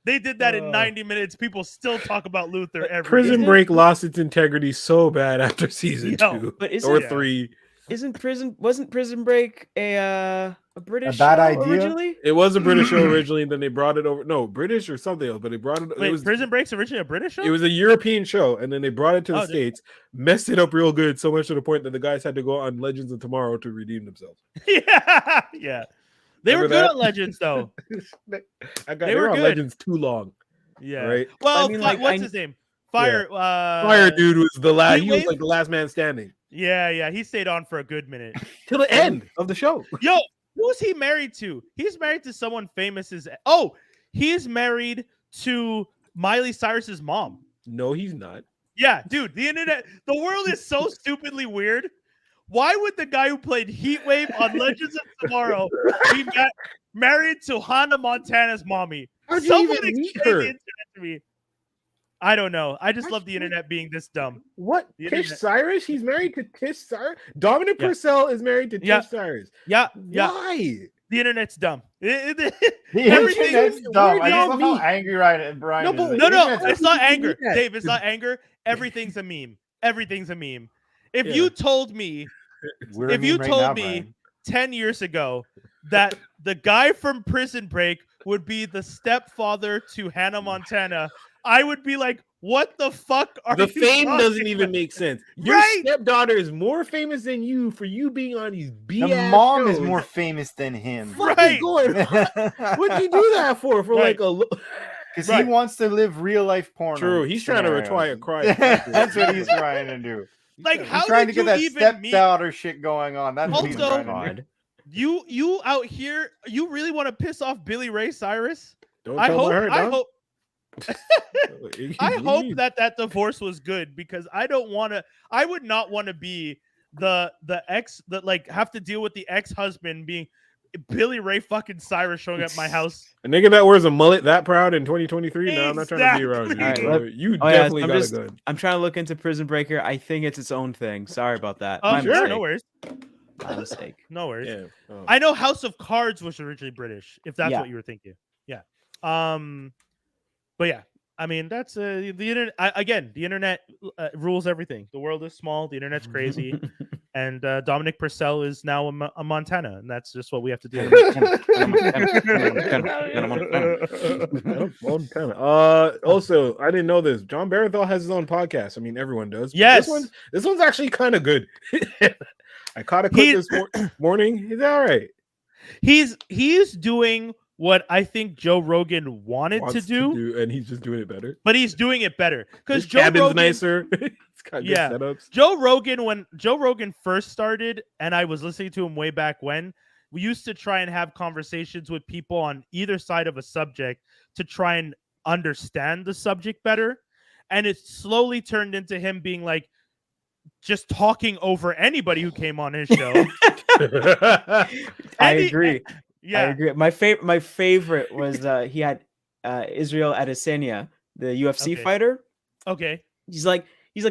They did that in 90 minutes. People still talk about Luther every Prison year. Break lost its integrity so bad after season Yo, 2 But or Yeah. 3. wasn't Prison Break a British bad show idea? originally? It was a British show originally, and then they brought it over. No, British or something else, but they brought it. Wait, it was Prison Break's originally a British show? It was a European show, and then they brought it to the Oh, did- States, messed it up real good, so much to the point that the guys had to go on Legends of Tomorrow to redeem themselves. yeah. They were Remember good that? on Legends though. They They were were on good. Legends too long, Yeah. right? Well, I mean, like, what's I- his name? Fire. Fire dude was the last. He was Heatwave? like the last man standing Yeah. He stayed on for a good minute. till the end of the show. Yo, who's he married to? He's married to someone famous. He's married to Miley Cyrus's mom. No, he's not. Yeah, dude. The world is so stupidly weird. Why would the guy who played Heatwave on Legends of Tomorrow be married to Hannah Montana's mommy? How'd you Someone even meet explain her? the internet to me. I don't know. I just love the internet being this dumb. What? The Tish internet- Cyrus? He's married to Tish Cyrus. Dominic Yeah. Purcell is married to Tish Yeah. Cyrus. Yeah. Why? The internet's dumb. The Everything- internet's dumb. I Where just love do y'all how angry Brian No, is. but- Like, No, the no, internet's it's not How do you anger. do that? Dave, it's not anger. Everything's a meme. Everything's a meme. If Yeah. you told me We're a if you meme right told now, me Brian. 10 years ago that the guy from Prison Break would be the stepfather to Hannah Montana, I would be like, what the fuck are The you fame talking doesn't even about? make sense. Your Right? stepdaughter is more famous than you for you being on these BS The mom is shows. more famous than him. Fuck Right. is going on? What'd you do that for? For Right. like a Because Right. he wants to live real life porn. True, he's trying to retire cry. That's what he's trying to do. Like, He's how trying did to get you that even meet? stepdaughter shit going on. That's what he's Also- trying to do. God. You out here? You really want to piss off Billy Ray Cyrus? Don't I tell hope. my her, I dog. hope. I hope Leave. that divorce was good, because I don't want to. I would not want to be the ex that like have to deal with the ex-husband being Billy Ray fucking Cyrus showing up at my house. A nigga that wears a mullet that proud in 2023. No, I'm not trying to be around you. Exactly. bro. Alright, You Oh, yeah, definitely I'm got just- a gun. I'm trying to look into Prison Break here. I think it's its own thing. Sorry about that. Oh, My sure, mistake. no worries, My mistake. no worries. Yeah. Oh. I know House of Cards was originally British, if that's Yeah. what you were thinking. Yeah. But yeah, I mean that's the internet. Again, the internet rules everything. The world is small. The internet's crazy, and Dominic Purcell is now a Montana, and that's just what we have to deal with. Montana. Also, I didn't know this. John Barenthal has his own podcast. I mean, everyone does. but Yes. This one's actually kind of good. I caught a clip this morning. He's all right. He's doing what I think Joe Rogan wanted Wants to do, and he's just doing it better. but he's doing it better because His Joe cabin's Rogan. nicer. It's got good Yeah. setups. Joe Rogan, when Joe Rogan first started, and I was listening to him way back when, we used to try and have conversations with people on either side of a subject to try and understand the subject better. And it slowly turned into him being like just talking over anybody who came on his show. I Any- agree. I Yeah. agree. My favorite was he had Israel Adesanya, the UFC Okay. fighter. Okay. He's like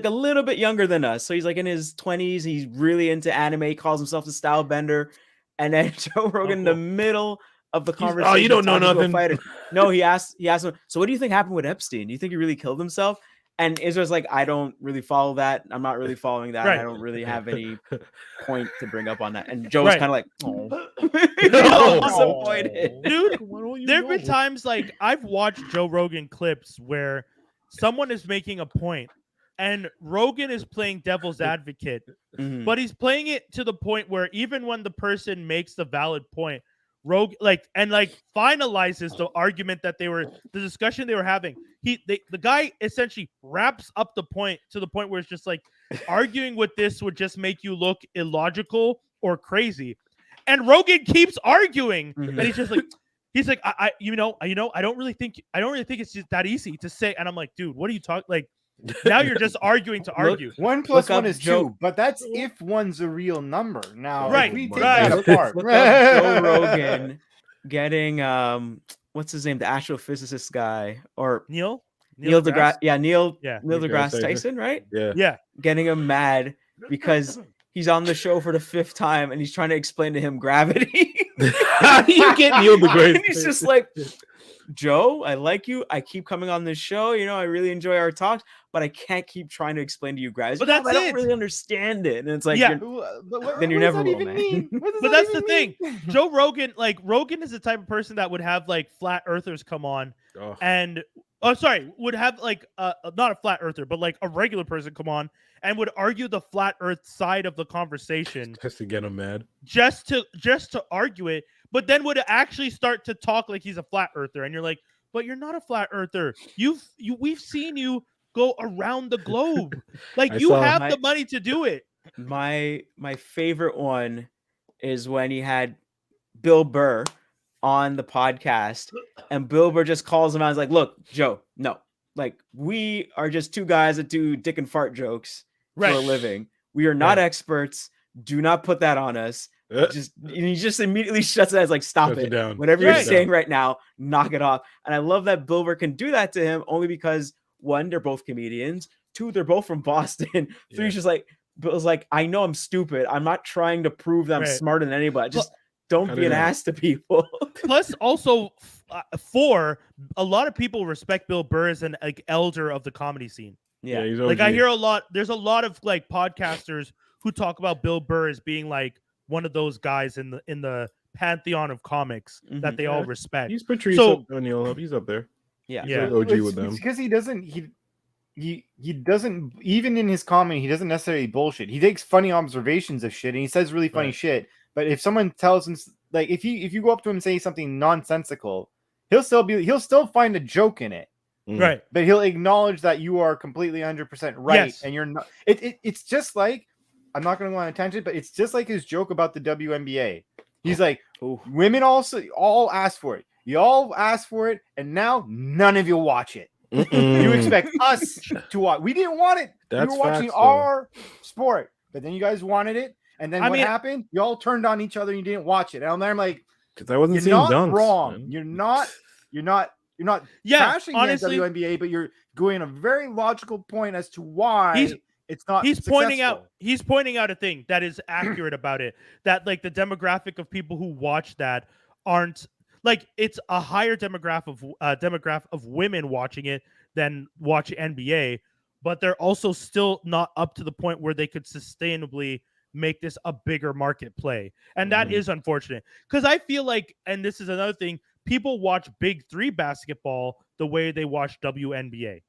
a little bit younger than us, so he's like in his 20s. He's really into anime. He calls himself a style bender. And then Joe Rogan, in the cool. middle of the "Oh, conversation, you don't know talking to a nothing." fighter. No, he asked him, so what do you think happened with Epstein? Do you think he really killed himself? And Israel's like, I don't really follow that. I'm not really following that. Right. I don't really have any point to bring up on that. And Joe's Right. kind of like, oh, No. disappointed. Dude, Why don't you there have been know? times like I've watched Joe Rogan clips where someone is making a point and Rogan is playing devil's advocate, Mhm. but he's playing it to the point where even when the person makes the valid point, finalizes the argument that the discussion they were having. The guy essentially wraps up the point to the point where it's just like arguing with this would just make you look illogical or crazy. And Rogan keeps arguing, Mhm. and he's like, I don't really think it's just that easy to say. And I'm like, dude, what are you talking? Like, now you're just arguing to argue. 1 plus Look 1 up is Joe- 2, but that's if one's a real number. Now, Right, if we take right. that apart, Look up Joe Rogan getting what's his name, the astrophysicist guy, or Neil Neil deGrasse. Yeah, Neil Yeah. Neil Neil deGrasse deGrasse Tyson, right? Yeah. Yeah. Getting him mad because he's on the show for the 5th time and he's trying to explain to him gravity. How do you get Neil deGrasse? And he's just like, Joe, I like you. I keep coming on this show. You know, I really enjoy our talks, but I can't keep trying to explain to you guys. But "No, that's I don't it. really understand it. And it's like, Yeah. you're- Then you're never will, man. But that's the thing. Joe Rogan, Rogan is the type of person that would have like flat earthers come on Oh, and would have like not a flat earther, but like a regular person come on and would argue the flat earth side of the conversation just to get him mad. just to argue it, but then would actually start to talk like he's a flat earther, and you're like, but you're not a flat earther. We've seen you go around the globe. Like, I you saw- have My- the money to do it. my favorite one is when he had Bill Burr on the podcast, and Bill Burr just calls him out. He's like, "Look, Joe, no, like we are just two guys that do dick and fart jokes for a Right. living. We are not experts. Do not put that on us." And he just immediately shuts it. It's like, stop Shuts it. it down. Whatever Right. you're saying right now, knock it off. And I love that Bill Burr can do that to him only because 1, they're both comedians. 2, they're both from Boston. 3, Yeah. he's just like, Bill's like, I know I'm stupid. I'm not trying to prove that I'm Right. smarter than anybody. Just don't Cut be it an out. ass to people. Plus, also, 4, a lot of people respect Bill Burr as an like elder of the comedy scene. Yeah, yeah. he's Like, I OG. hear a lot. There's a lot of like podcasters who talk about Bill Burr as being like one of those guys in the pantheon of comics that Mhm. they all Yeah. respect. He's Patrice So- O'Neal up. He's up there. Yeah. He's Yeah. like OG with It's them. because he doesn't, even in his comedy, he doesn't necessarily bullshit. He takes funny observations of shit and he says really funny Right. shit. But if someone tells him, like, if you go up to him and say something nonsensical, he'll still find a joke in it. Right. but he'll acknowledge that you are completely 100% right, Yes. and you're not. It's just like, I'm not going to go on a tangent, but it's just like his joke about the WNBA. He's like, Ooh. women also all asked for it. You all asked for it, and now none of you watch it. You expect us to watch. We didn't want it. That's we were watching facts, though. our sport, but then you guys wanted it, and then I what mean- happened? You all turned on each other. And you didn't watch it, and I'm like, Because I wasn't you're seeing not dunks. wrong. man. You're not Yeah, trashing honestly, the WNBA, but you're going a very logical point as to why He's- it's not. he's pointing successful. out a thing that is accurate about it, that like the demographic of people who watch that aren't like, it's a higher demographic of women watching it than watch NBA, but they're also still not up to the point where they could sustainably make this a bigger market play, and that Mhm. is unfortunate, because I feel like, and this is another thing, people watch Big Three basketball the way they watch WNBA.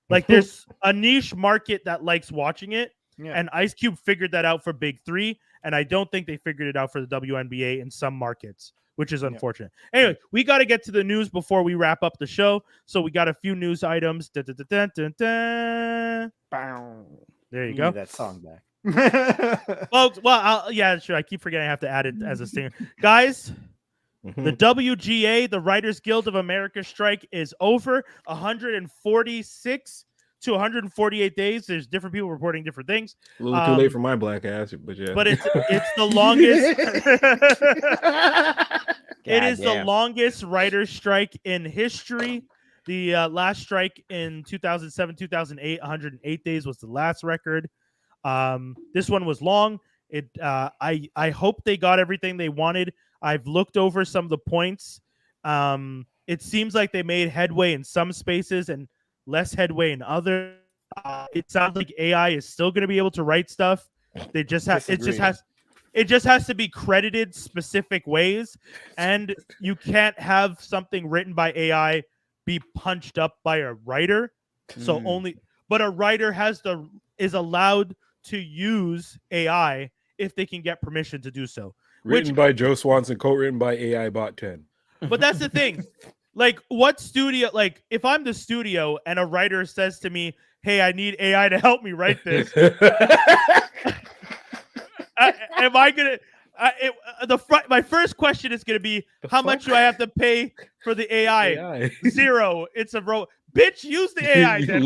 Like, there's a niche market that likes watching it, Yeah. and Ice Cube figured that out for Big Three, and I don't think they figured it out for the WNBA in some markets, which is unfortunate. Anyway, we got to get to the news before we wrap up the show, so we got a few news items. Dun, dun, dun, dun, dun, dun. Bow. There you Need go. that song back. Folks, yeah, sure. I keep forgetting I have to add it as a stinger. Guys, the WGA, the Writers Guild of America strike is over. 146 to 148 days. There's different people reporting different things, A little too late for my black ass, but yeah. but it's the longest. It is the Goddamn. longest writers' strike in history. The last strike in 2007, 2008, 108 days was the last record. This one was long. I hope they got everything they wanted. I've looked over some of the points. It seems like they made headway in some spaces and less headway in others. It sounds like AI is still going to be able to write stuff. They just have it just has to be credited specific ways, and you can't have something written by AI be punched up by a writer. So but a writer is allowed to use AI if they can get permission to do so. Written by Joe Swanson, co-written by AI Bot 10. But that's the thing. Like, what studio, like, if I'm the studio and a writer says to me, hey, I need AI to help me write this, am I going to, my first question is going to be, how much do I have to pay for the AI? Zero. It's a bitch, use the AI. Then.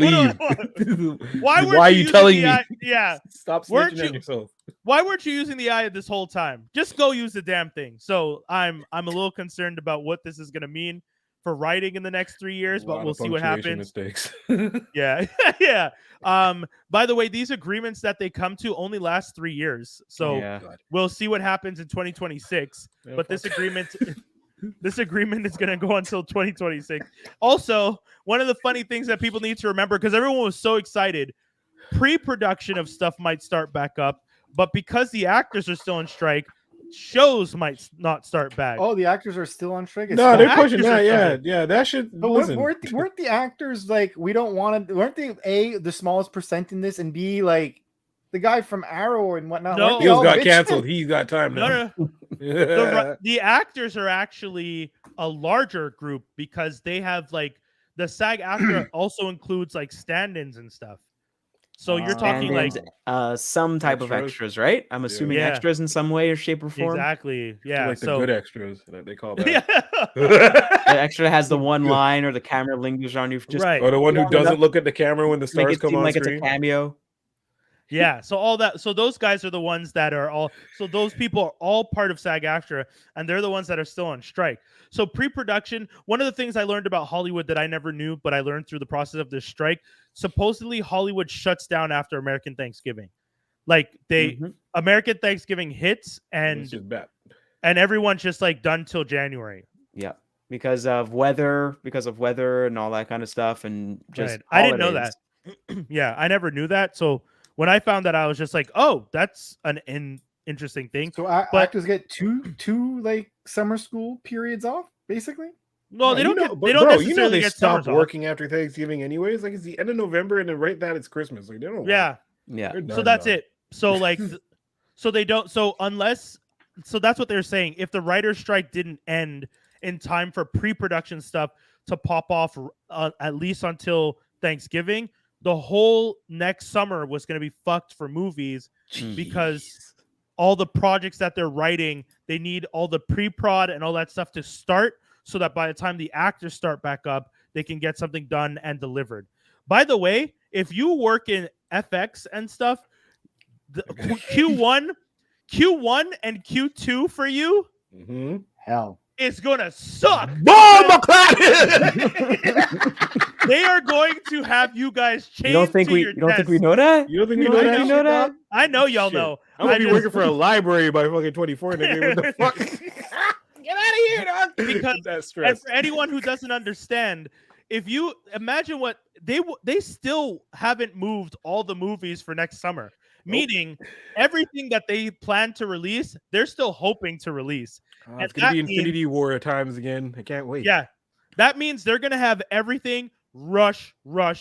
Why are you using telling the me? AI? Yeah. Stop Weren't snitching on you- yourself. Why weren't you using the AI this whole time? Just go use the damn thing. So I'm a little concerned about what this is going to mean for writing in the next 3 years, but we'll see what happens. Mistakes. Yeah. Yeah. By the way, these agreements that they come to only last 3 years. So Yeah. we'll see what happens in 2026. Yeah, But this fuck. agreement is going to go until 2026. Also, one of the funny things that people need to remember, because everyone was so excited, pre-production of stuff might start back up, but because the actors are still on strike, shows might not start back. Oh, the actors are still on strike. It's No, fine. they're actors pushing are that. Yeah, coming. yeah, that should. But Listen, weren't the actors like, we don't want to? Weren't they the smallest percent in this, and B, like the guy from Arrow and whatnot? No. weren't they Heels all got bitching? canceled. He's got time No, now. no, the actors are actually a larger group because they have like the SAG-AFTRA also includes like stand-ins and stuff. So you're talking like Stand-ins, some type of Extras? extras, right? I'm assuming Yeah. extras in some way or shape or form. exactly, yeah. like the so good extras that they call that. yeah, The extra has the one line or the camera lingers on you. Just right. Or the one who Long enough doesn't look at the camera when the make stars it come seem on like screen. it's a cameo. Yeah, so all that, so those guys are the ones that are all, so those people are all part of SAG-AFTRA, and they're the ones that are still on strike. So pre-production, one of the things I learned about Hollywood that I never knew, but I learned through the process of this strike, supposedly Hollywood shuts down after American Thanksgiving. Like Mhm. American Thanksgiving hits, It's and just bad. everyone's just like done till January. Yeah, because of weather and all that kind of stuff, and just Right. I didn't know holidays. that. Yeah, I never knew that. So when I found that, I was just like, oh, that's an interesting thing. So But- actors get two like summer school periods off, basically. No, they don't you know, get, but they don't bro, necessarily you know they get stop summers off. working after Thanksgiving anyways. Like it's the end of November, and then right that it's Christmas. Like they don't. Yeah. Yeah, They're So done, that's dog. it. So like, so they don't. So unless, so that's what they're saying. If the writer's strike didn't end in time for pre-production stuff, to pop off at least until Thanksgiving. The whole next summer was going to be fucked for movies because all the projects that they're writing, they need all the pre-prod and all that stuff to start so that by the time the actors start back up, they can get something done and delivered. By the way, if you work in FX and stuff, the Q1 and Q2 for you Hell. is gonna suck. Boom, McClatchy! They are going to have you guys change. You don't think we know that? You don't think we You know don't that? think we know that? I know y'all Shit. know. I'm gonna I be just- working for a library by fucking 24, nigga. What the fuck? Get out of here, dog. Because- that And stress. for anyone who doesn't understand, if you imagine what they still haven't moved all the movies for next summer, meaning everything that they plan to release, they're still hoping to release. It's gonna be Infinity War at times again. I can't wait. Yeah, that means they're gonna have everything rush. So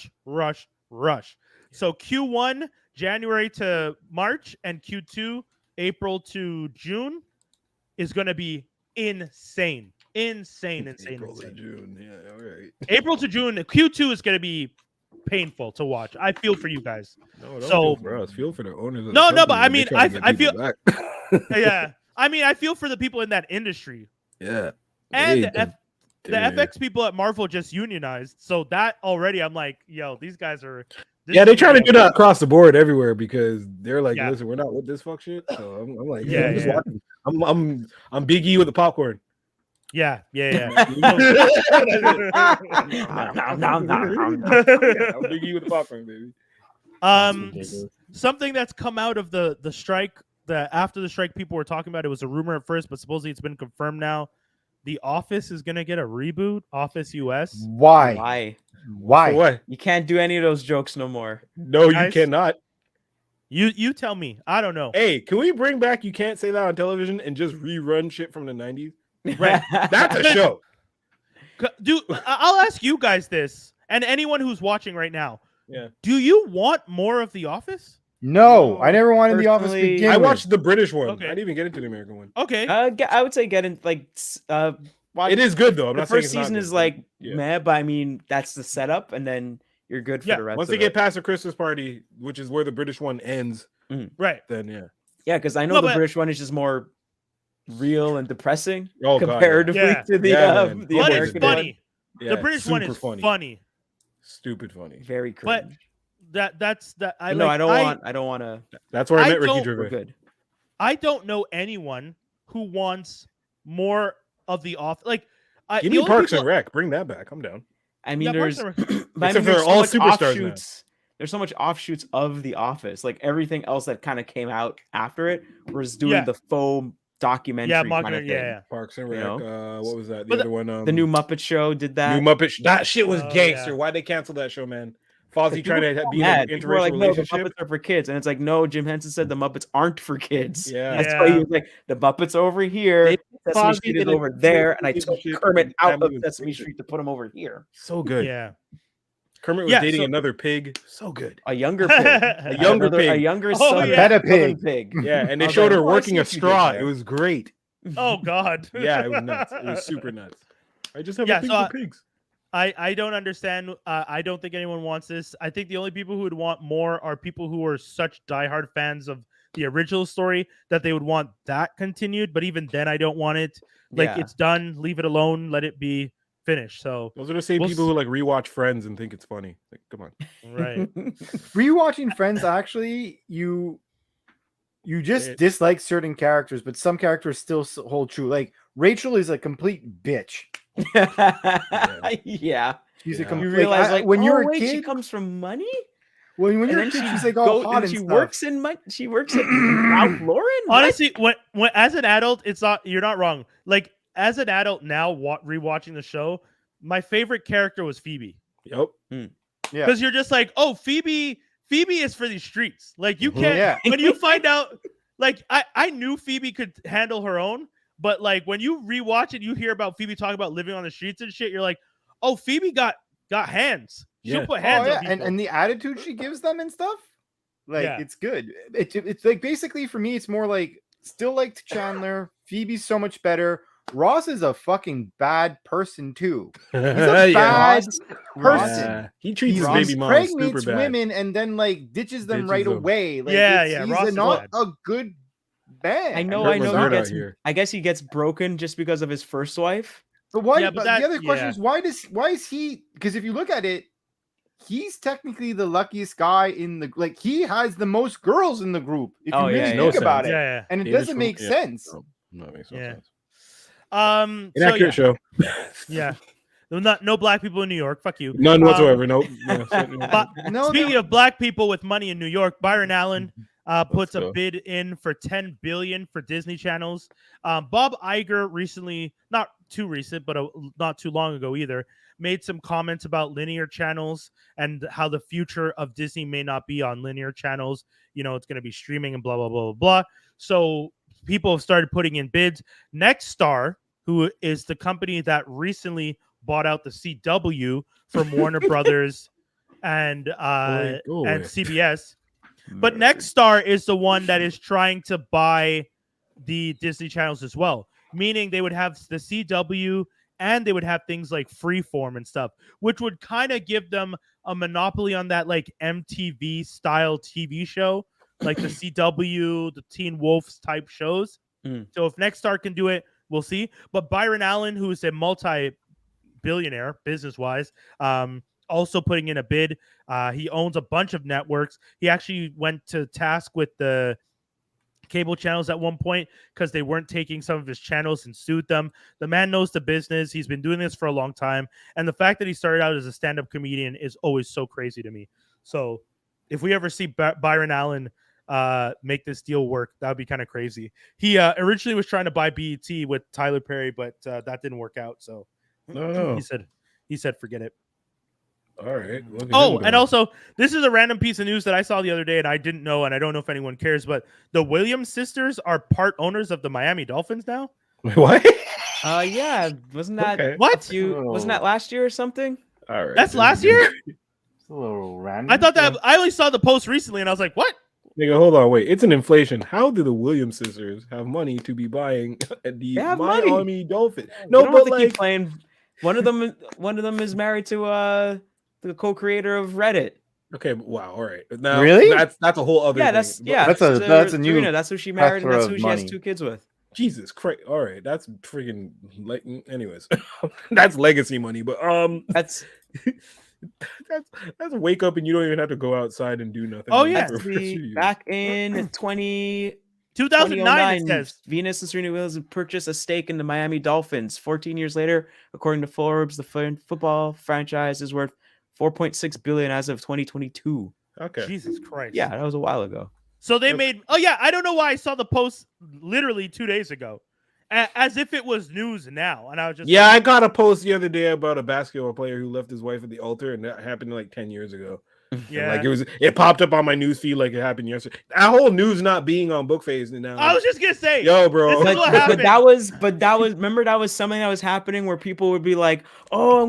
Q1 January to March and Q2 April to June is gonna be insane. April to June. Yeah, all right. April to June, Q2 is going to be painful to watch. I feel for you guys. No, don't So- feel for us. Feel for the owners. Of No, the no, but company. I They're mean, trying to get I people back. Yeah. I mean, I feel for the people in that industry. Yeah. And Hey, the FX people at Marvel just unionized. So that already, I'm like, yo, these guys are. this Yeah, they is try to gonna- do that across the board everywhere because they're like, Yeah. listen, we're not with this fuck shit. So I'm like, Yeah, I'm just yeah. watching. I'm Big E with the popcorn. Yeah. Yeah, I'm Big E with the popcorn, baby. Something that's come out of the strike, after the strike, people were talking about, it was a rumor at first, but supposedly it's been confirmed now. The Office is gonna get a reboot, Office US. Why? Why? Why? For what? You can't do any of those jokes no more. No, you Guys? cannot. You tell me. I don't know. Hey, can we bring back You Can't Say That on Television and just rerun shit from the 90s? Right. That's a show. Dude, I'll ask you guys this, and anyone who's watching right now. Yeah. Do you want more of The Office? No, I never wanted The Office to Personally, begin I with. watched the British one. Okay. I didn't even get into the American one. Okay. I would say get in watch, It is good though. I'm the not saying first it's not season good, is but like yeah. meh, but I mean that's the setup, and then you're good for Yeah, the rest. Once of they get it. past the Christmas party, which is where the British one ends, Right. then yeah. Yeah, because I know No, the but- British one is just more real and depressing Oh god, comparatively Yeah. to the Yeah, man. the But American it's funny. yeah. The British one super is funny. Stupid funny. one. Very But cringe. That's that. I No, like, I don't want to. That's where I I met Ricky don't- We're Gervais. good. I don't know anyone who wants more of The Office. Like, Give the me only Parks people- and Rec. Bring that back. I'm down. I mean, Yeah, Parks there's and Rec- but I Except mean, for there's so all much superstars now. offshoots. There's so much offshoots of The Office, like everything else that kind of came out after it was doing Yeah. the faux documentary yeah, kind Mark, of thing. yeah. Parks and You Rec. know? What was that? The But other one. The new Muppet Show did that. New Muppet. That shit was Oh, gangster. yeah. Why'd they cancel that show, man? Fozzie People trying to were be in mad. an People were interracial like, no, the relationship. Muppets are for kids, and it's like, no, Jim Henson said the Muppets aren't for kids. Yeah. That's why he Yeah. was like, the Muppets over here, They- Sesame Fozzie Street did is a over good there, and I took relationship Kermit and out of family was Sesame great. Street to put him over here. So good. Yeah. Kermit was Yeah, dating so- another pig. So good. A younger pig, A younger a pig. younger Oh, southern, yeah. Better southern pig. pig. Yeah, and they I was showed like, her "Oh, I working see a what you did straw. there." It was great. Oh God. Yeah, it was nuts. It was super nuts. I just have Yeah, a thing so for pigs. I don't understand. I don't think anyone wants this. I think the only people who would want more are people who are such diehard fans of the original story that they would want that continued. But even then, I don't want it. Like, Yeah. it's done. Leave it alone. Let it be finished. So Those are the same we'll people who like rewatch Friends and think it's funny. Like, come on. right. Rewatching Friends, actually, you just It- dislike certain characters, but some characters still hold true. Like Rachel is a complete bitch. Yeah. She's Yeah. a complete. You realize, like, when you're oh, a wait, she kid, comes from money, when and you're a then kid, she she's like all hot and and she stuff. works in she works at Ralph Lauren. What? Honestly, when as an adult, it's not. You're not wrong. Like, as an adult now, rewatching the show, my favorite character was Phoebe. Yep. Yeah. Because you're just like, oh, Phoebe is for these streets. Like, you can't. Yeah. When you find out, like, I knew Phoebe could handle her own, but like when you rewatch it, you hear about Phoebe talking about living on the streets and shit. You're like, oh, Phoebe got hands. She'll Yeah. put Oh, hands yeah, on people. and the attitude she gives them and stuff, like Yeah. it's good. It's like basically for me, it's more like still like Chandler. Phoebe's so much better. Ross is a fucking bad person too. He's Yeah. a bad Ross- person. Yeah. He treats his He baby mom super impregnates bad. women and then like ditches them Ditches right them. away. Like, Yeah, it's- yeah, He's Ross is not bad. a good man. I know, Hurt I was know. hurt He out gets, here. I guess he gets broken just because of his first wife. But why? Yeah, but but the other question yeah. is why is he? Because if you look at it, he's technically the luckiest guy in the like. He has the most girls in the group. If Oh, you yeah, really yeah. think No about sense. it, Yeah, and it Yeah, doesn't just make from- yeah. sense. No, that makes no Yeah. sense. So Inaccurate yeah, show. yeah. No black people in New York. Fuck you. None whatsoever. Nope. Yeah, certainly not. But No, speaking of black people with money in New York, Byron Allen puts a go. bid in for $10 billion for Disney channels. Bob Iger recently, not too recent, but not too long ago either, made some comments about linear channels and how the future of Disney may not be on linear channels. You know, it's going to be streaming and blah blah blah blah blah. So people have started putting in bids. Nexstar, who is the company that recently bought out the CW from Warner Brothers and Go away. CBS. But Nexstar is the one that is trying to buy the Disney channels as well, meaning they would have the CW and they would have things like Freeform and stuff, which would kind of give them a monopoly on that like MTV style TV show, like the CW, the Teen Wolves type shows. So if Nexstar can do it, we'll see. But Byron Allen, who is a multi-billionaire business-wise, also putting in a bid. He owns a bunch of networks. He actually went to task with the cable channels at one point because they weren't taking some of his channels and sued them. The man knows the business. He's been doing this for a long time. And the fact that he started out as a stand-up comedian is always so crazy to me. So if we ever see Byron Allen make this deal work, that would be kind of crazy. He originally was trying to buy BET with Tyler Perry, but that didn't work out. So No. he said forget it. All right. Look at Oh, him and go. also, this is a random piece of news that I saw the other day, and I didn't know, and I don't know if anyone cares, but the Williams sisters are part owners of the Miami Dolphins now. What? Yeah, wasn't that Okay. What? wasn't that last year or something? All right. That's this last is year? It's a little random. I thought that I only saw the post recently, and I was like, "What?" Nigga, hold on, wait. It's an inflation. How do the Williams sisters have money to be buying the have money. Miami Dolphins? They No, don't have but to keep like, playing. One of them is married to the co-creator of Reddit. okay, wow, all right. Now, Really? That's a whole other. Yeah, thing. that's But- yeah. That's a new Serena, that's who she married, and that's plethora who of she has money. 2 kids with. Jesus Christ! All right, that's freaking like. Anyways, that's legacy money. But That's that's a wake up and you don't even have to go outside and do nothing. Oh, yeah. for that's a few years. back in 2009. 2009 it says. Venus and Serena Williams purchased a stake in the Miami Dolphins. 14 years later, according to Forbes, the football franchise is worth $4.6 billion as of 2022. Okay. Jesus Christ. Yeah, that was a while ago. So they Yep. made. Oh yeah, I don't know why I saw the post literally 2 days ago, as if it was news now, and I was just Yeah, I got a post the other day about a basketball player who left his wife at the altar, and that happened like 10 years ago. And, yeah. like it popped up on my news feed like it happened yesterday. That whole news not being on Bookface and now. I was just gonna say. yo, bro. This is what happened. But that was remember that was something that was happening where people would be like, oh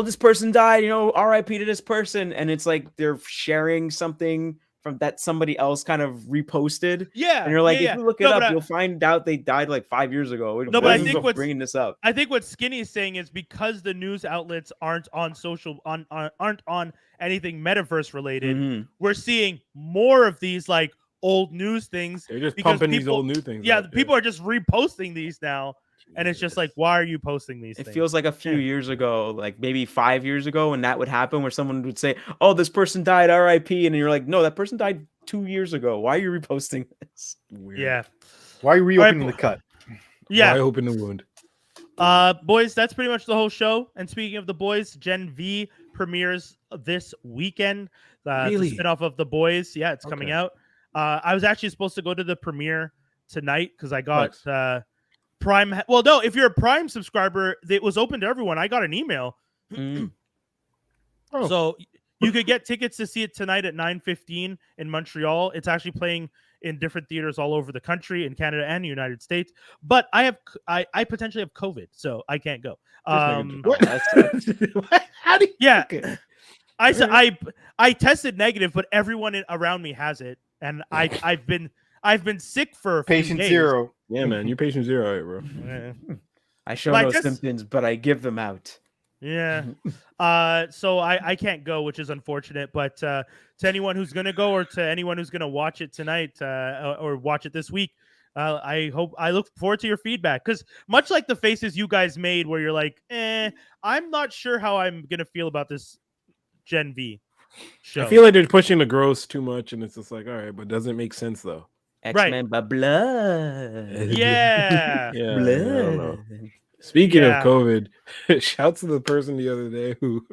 this person died, RIP to this person, and it's like they're sharing something from that somebody else kind of reposted, Yeah, and you're like, yeah, if you look it No, up, but you'll find out they died like 5 years ago. No, but I Why think are you what's- bringing this up. I think what Skinny is saying is because the news outlets aren't on social aren't on anything metaverse related, Mhm. we're seeing more of these like old news things. They're just because pumping these people- old new things. Yeah, out there. people are just reposting these now, and it's just like, why are you posting these It things? feels like a few Yeah. years ago, like maybe 5 years ago, when that would happen, where someone would say, "Oh, this person died, R.I.P." And you're like, "No, that person died 2 years ago. Why are you reposting this?" Weird. yeah, Why are you reopening Alright, the cut? yeah. Why open the wound? Boys, that's pretty much the whole show. And speaking of the boys, Gen V premieres this weekend. Really? The spinoff of the boys. Yeah, it's coming Okay. out. I was actually supposed to go to the premiere tonight because I got Nice. Prime. Well, no, if you're a Prime subscriber, it was open to everyone. I got an email, Mm. Oh. so you could get tickets to see it tonight at 9:15 in Montreal. It's actually playing in different theaters all over the country, in Canada and the United States. But I potentially have COVID, so I can't go. What? What? How do you? Yeah, Okay. I tested negative, but everyone around me has it, and I've been sick for a few Patient days. zero. Yeah, man, you're patient zero, right, bro. Yeah. I show Well, I no guess- symptoms, but I give them out. Yeah. So I can't go, which is unfortunate. But to anyone who's gonna go, or to anyone who's gonna watch it tonight, or watch it this week, I look forward to your feedback, because much like the faces you guys made, where you're like, I'm not sure how I'm gonna feel about this Gen V show. I feel like they're pushing the gross too much, and it's just like, all right, but doesn't it make sense though? X-Men by blood. Yeah. Yeah, I don't know. Blood. Speaking Yeah. of COVID, shouts to the person the other day who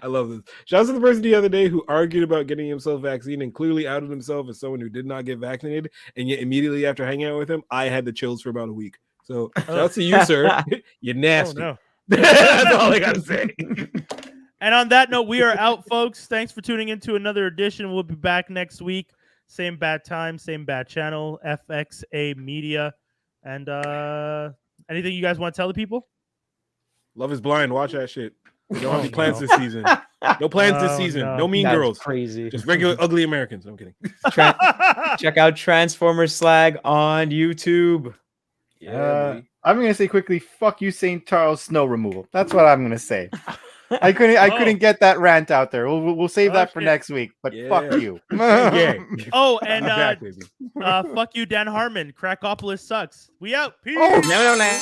I love this. Shouts to the person the other day who argued about getting himself vaccinated and clearly outed himself as someone who did not get vaccinated, and yet immediately after hanging out with him, I had the chills for about a week. So shouts to you, sir. You're Oh nasty. no. That's all I gotta say. And on that note, we are out, folks. Thanks for tuning into another edition. We'll be back next week. Same bad time, same bad channel, FXA Media. And anything you guys want to tell the people? Love is blind. Watch that shit. We don't have any Oh, plans no. this season. No plans this Oh, season. no. No mean That's girls. crazy. Just regular ugly Americans. I'm kidding. Check out Transformers Slag on YouTube. Yeah, I'm gonna say quickly, fuck you, St. Charles snow removal. That's what I'm gonna say. I couldn't get that rant out there. We'll save Oh, that for shit. next week. But Yeah. fuck you. yeah. Oh, and I'm back, baby. fuck you, Dan Harmon. Crackopolis sucks. We out. Peace. Oh, No.